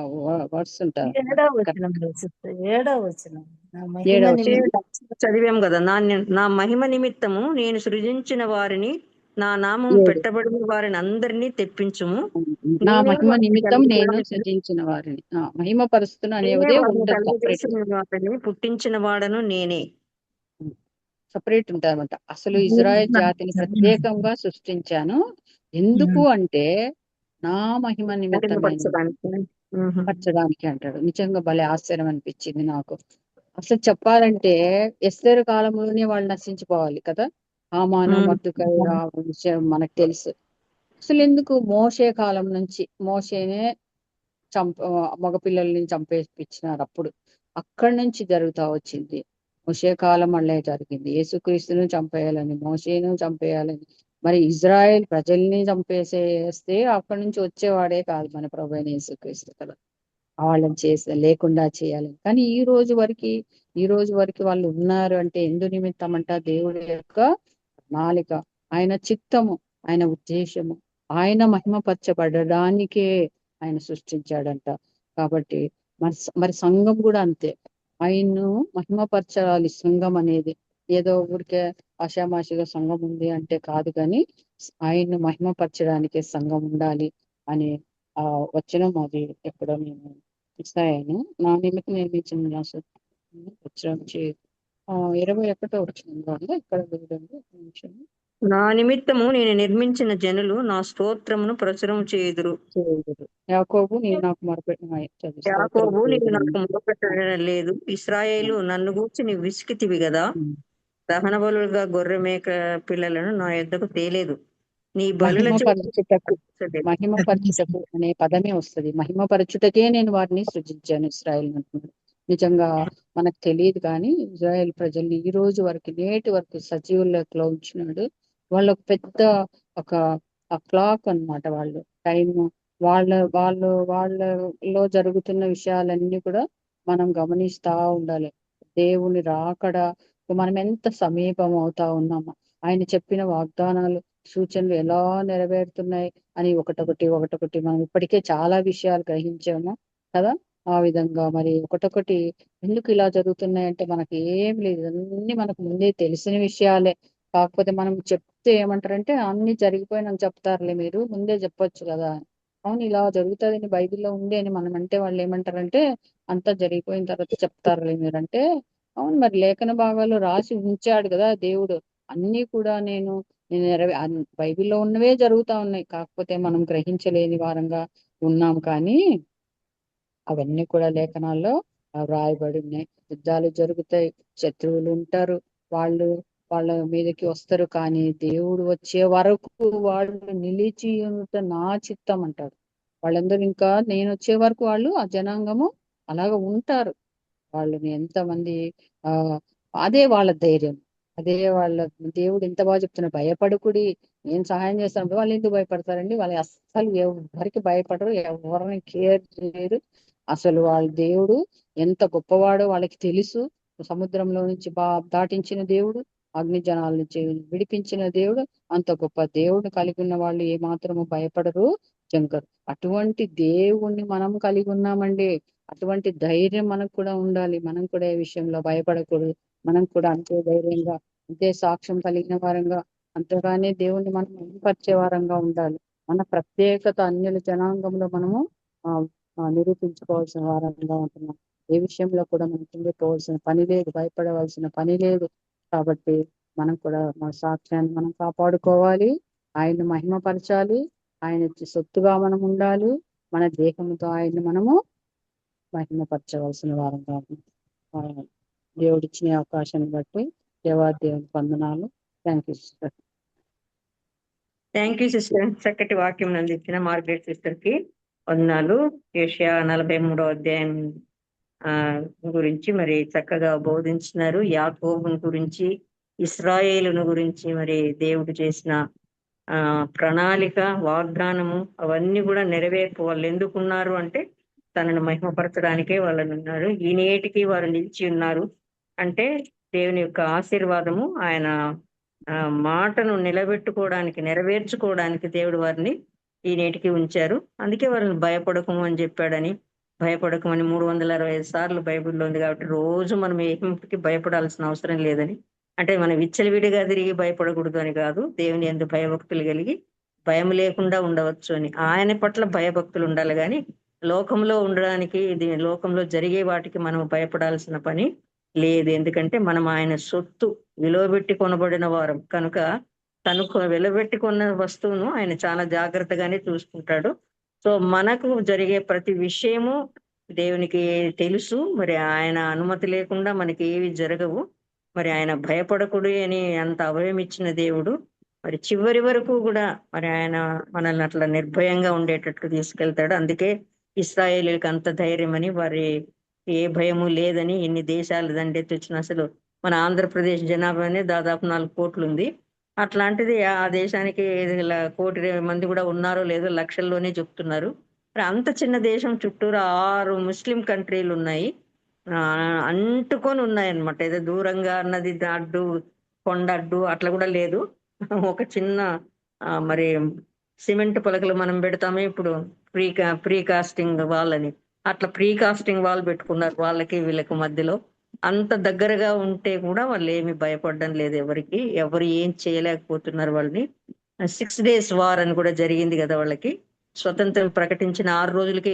C: వర్డ్స్ ఉంటారు.
A: 7వ వచనంలో సిస్టర్, 7వ వచనం. నా మహిమ
C: 7వ
A: నిమిత్తం
B: చదివాం కదా, నా మహిమ నిమిత్తము నేను సృజించిన వారిని, నా నామం
C: 7
B: పెట్టబడిన వారిని అందరినీ తెప్పించుము.
C: నా
B: నేనే
C: మహిమ
B: వారిని
C: నిమిత్తం నేను
B: కలుగజేసిన
C: సృజించిన వారిని మహిమపరుస్తున్న
B: నేనే
C: అనేదే
B: వారిని
C: ఉండదు, సపరేట్
B: కలుగజేసిన వారిని పుట్టించిన వాడను నేనే.
C: సపరేట్ ఉంటారన్నమాట. అసలు ఇజ్రాయెల్ జాతిని ప్రత్యేకంగా సృష్టించాను. ఎందుకు అంటే నా మహిమ నిమిత్తం నేను
B: మహిమపరచడానికి.
C: పరచడానికి అంటాడు. నిజంగా భలే ఆశ్చర్యం అనిపించింది నాకు. అసలు చెప్పాలంటే ఎస్తేరు కాలంలోనే వాళ్ళు నశించిపోవాలి కదా. హామాను మర్దుకై విషయం మనకు తెలుసు. అసలు ఎందుకు మోషే కాలం నుంచి మోషేనే మగపిల్లల్ని చంపేపించినారు. అప్పుడు అక్కడి నుంచి జరుగుతా వచ్చింది. మోషే కాలం వల్లే జరిగింది. యేసుక్రీస్తును చంపేయాలని, మోషేను చంపేయాలని, మరి ఇజ్రాయెల్ ప్రజల్ని చంపేసేస్తే అక్కడి నుంచి వచ్చేవాడే కాదు మన ప్రభు అయిన యేసుక్రీస్తు కదా. వాళ్ళని లేకుండా చేయాలని. కానీ ఈ రోజు వరకు వాళ్ళు ఉన్నారు అంటే ఎందు నిమిత్తం అంట దేవుడి యొక్క ప్రణాళిక, ఆయన చిత్తము, ఆయన ఉద్దేశము, ఆయన మహిమపరచబడడానికే ఆయన సృష్టించాడంట. కాబట్టి మరి సంఘం కూడా అంతే, ఆయన్ను మహిమపరచాలి. సంఘం అనేది ఏదో ఊరికే ఆషామాషిగా సంఘం ఉంది అంటే కాదు, కానీ ఆయన్ను మహిమపరచడానికే సంఘం ఉండాలి అని వచనం అది ఎక్కడో నేను ఇస్తాను. నా నిమిత్తం నిర్మించిన వచ్చిన 21 వచ్చిన ఇక్కడ నిమిషం.
B: నా నిమిత్తము నేను నిర్మించిన జనులు నా స్తోత్రమును ప్రచురం చేయుదురు.
C: యాకోబు నేను నాకు మొరపెట్టిన
B: యాకోబు నీవు నాకు మొరపెట్టడం లేదు, ఇశ్రాయేలు నన్ను గూర్చి నీవు విసికితివి కదా. దహన బలులుగా గొర్రె మేక పిల్లలను నా యొద్దకు తేలేదు, నీ బలుల
C: మహిమపరచుటకు అనే పదమే వస్తుంది. మహిమపరచుటకే నేను వారిని సృజించాను ఇశ్రాయేల్ అంటున్నాడు. నిజంగా మనకు తెలియదు, కానీ ఇజ్రాయెల్ ప్రజల్ని ఈ రోజు వరకు నేటి వరకు సజీవుల్లో ఉంచినాడు. వాళ్ళ పెద్ద ఒక క్లాక్ అన్నమాట. వాళ్ళు టైం, వాళ్ళలో జరుగుతున్న విషయాలన్నీ కూడా మనం గమనిస్తా ఉండాలి. దేవుని రాకడ మనం ఎంత సమీపం అవుతా ఉన్నామో, ఆయన చెప్పిన వాగ్దానాలు సూచనలు ఎలా నెరవేరుతున్నాయి అని ఒకటొకటి మనం ఇప్పటికే చాలా విషయాలు గ్రహించాము కదా. ఆ విధంగా మరి ఒకటొకటి ఎందుకు ఇలా జరుగుతున్నాయి అంటే మనకి ఏం లేదు, అన్ని మనకు ముందే తెలిసిన విషయాలే. కాకపోతే మనం చెప్తే ఏమంటారంటే అన్ని జరిగిపోయినాక చెప్తారులే, మీరు ముందే చెప్పొచ్చు కదా. అవును, ఇలా జరుగుతుందని బైబిల్లో ఉంది అని మనం అంటే వాళ్ళు ఏమంటారంటే అంతా జరిగిపోయిన తర్వాత చెప్తారులే మీరంటే. అవును, మరి లేఖన భాగాలు రాసి ఉంచాడు కదా దేవుడు. అన్ని కూడా నేను బైబిల్లో ఉన్నవే జరుగుతా ఉన్నాయి. కాకపోతే మనం గ్రహించలేని వారంగా ఉన్నాం, కానీ అవన్నీ కూడా లేఖనాల్లో వ్రాయబడి ఉన్నాయి. యుద్ధాలు జరుగుతాయి, శత్రువులు ఉంటారు, వాళ్ళు వాళ్ళ మీదకి వస్తారు, కానీ దేవుడు వచ్చే వరకు వాళ్ళు నిలిచి ఉంట నా చిత్తం అంటారు. వాళ్ళందరూ ఇంకా నేను వచ్చే వరకు వాళ్ళు ఆ జనాంగము అలాగ ఉంటారు. వాళ్ళని ఎంతమంది ఆ అదే వాళ్ళ ధైర్యం, అదే వాళ్ళ దేవుడు ఎంత బాగా చెప్తున్నారు, భయపడకుడి నేను సహాయం చేస్తాను. వాళ్ళు ఎందుకు భయపడతారండి? వాళ్ళు అస్సలు ఎవరికి భయపడరు, ఎవరిని కేర్ చేయరు. అసలు వాళ్ళ దేవుడు ఎంత గొప్పవాడో వాళ్ళకి తెలుసు. సముద్రంలో నుంచి దాటించిన దేవుడు, అగ్ని జనాల నుంచి విడిపించిన దేవుడు, అంత గొప్ప దేవుడు కలిగి ఉన్న వాళ్ళు ఏమాత్రము భయపడరు, జంకరు. అటువంటి దేవుణ్ణి మనం కలిగి ఉన్నామండి. అటువంటి ధైర్యం మనకు కూడా ఉండాలి. మనం కూడా ఈ విషయంలో భయపడకూడదు. మనం కూడా అంతే ధైర్యంగా, అంతే సాక్ష్యం కలిగిన వారంగా, అంతగానే దేవుణ్ణి మనం మహిమపరిచే వారంగా ఉండాలి. మన ప్రత్యేకత అన్యుల జనాంగంలో మనము నిరూపించుకోవాల్సిన వారంగా ఉంటున్నాం. ఏ విషయంలో కూడా మనం కుంగిపోవాల్సిన పని లేదు, భయపడవలసిన పని లేదు. కాబట్టి మనం కూడా మన సాక్ష్యాన్ని మనం కాపాడుకోవాలి, ఆయన్ని మహిమపరచాలి, ఆయన సొత్తుగా మనం ఉండాలి. మన దేహంతో ఆయన్ని మనము మహిమపరచవలసిన వారంగా ఉన్నాం. దేవుడిచ్చిన అవకాశాన్ని బట్టి దేవాదేవుని వందనాలు. Thank you sister.
B: Thank you sister. చక్కటి వాక్యం అందించిన మార్గరెట్ సిస్టర్ కి వందనాలు. యెషయా 43వ అధ్యాయం గురించి మరి చక్కగా బోధించినారు. యాకోబుని గురించి, ఇశ్రాయేలును గురించి, మరి దేవుడు చేసిన ప్రణాళిక, వాగ్దానము అవన్నీ కూడా నెరవేర్పు. వాళ్ళు ఎందుకున్నారు అంటే తనను మహిమపరచడానికే వాళ్ళని ఉన్నారు. ఈ నేటికి వారు నిలిచి ఉన్నారు అంటే దేవుని యొక్క ఆశీర్వాదము, ఆయన మాటను నిలబెట్టుకోవడానికి, నెరవేర్చుకోవడానికి దేవుడు వారిని ఈ నేటికి ఉంచారు. అందుకే వాళ్ళని భయపడకము అని చెప్పాడని, భయపడకమని 365 సార్లు బైబిల్లో ఉంది. కాబట్టి రోజు మనం ఏమిటికి భయపడాల్సిన అవసరం లేదని, అంటే మనం విచ్చలవిడిగా తిరిగి భయపడకూడదు అని కాదు, దేవుని యందు భయభక్తులు కలిగి భయం లేకుండా ఉండవచ్చు అని. ఆయన పట్ల భయభక్తులు ఉండాలి, కానీ లోకంలో ఉండడానికి, ఇది లోకంలో జరిగే వాటికి మనం భయపడాల్సిన పని లేదు. ఎందుకంటే మనం ఆయన సొత్తు, విలువబెట్టి కొనబడిన వారం కనుక తను వెలబెట్టి కొన్న వస్తువును ఆయన చాలా జాగ్రత్తగానే చూసుకుంటాడు. సో మనకు జరిగే ప్రతి విషయము దేవునికి తెలుసు. మరి ఆయన అనుమతి లేకుండా మనకి ఏవి జరగవు. మరి ఆయన భయపడకుడు అని అంత అభయం ఇచ్చిన దేవుడు మరి చివరి వరకు కూడా మరి ఆయన మనల్ని అట్లా నిర్భయంగా ఉండేటట్లు తీసుకెళ్తాడు. అందుకే ఇశ్రాయేలీలకు అంత ధైర్యం అని, వారి ఏ భయము లేదని, ఎన్ని దేశాలు దండెత్తి అసలు మన ఆంధ్రప్రదేశ్ జనాభానే దాదాపు 4 కోట్లు ఉంది. అట్లాంటిది ఆ దేశానికి 1 కోటి మంది కూడా ఉన్నారో లేదో లక్షల్లోనే చెప్తున్నారు. మరి అంత చిన్న దేశం చుట్టూరు 6 ముస్లిం కంట్రీలు ఉన్నాయి, అంటుకొని ఉన్నాయన్నమాట. ఏదో దూరంగా అన్నది అడ్డు, కొండ అడ్డు అట్లా కూడా లేదు. ఒక చిన్న మరి సిమెంట్ పలకలు మనం పెడతామే ఇప్పుడు ప్రీ కాస్టింగ్ వాల్ అని, అట్లా ప్రీ కాస్టింగ్ వాల్ పెట్టుకున్నారు వాళ్ళకి వీళ్ళకి మధ్యలో. అంత దగ్గరగా ఉంటే కూడా వాళ్ళు ఏమి భయపడడం లేదు ఎవరికి, ఎవరు ఏం చేయలేకపోతున్నారు వాళ్ళని. 6 days వార్ అని కూడా జరిగింది కదా వాళ్ళకి. స్వతంత్రం ప్రకటించిన 6 రోజులకే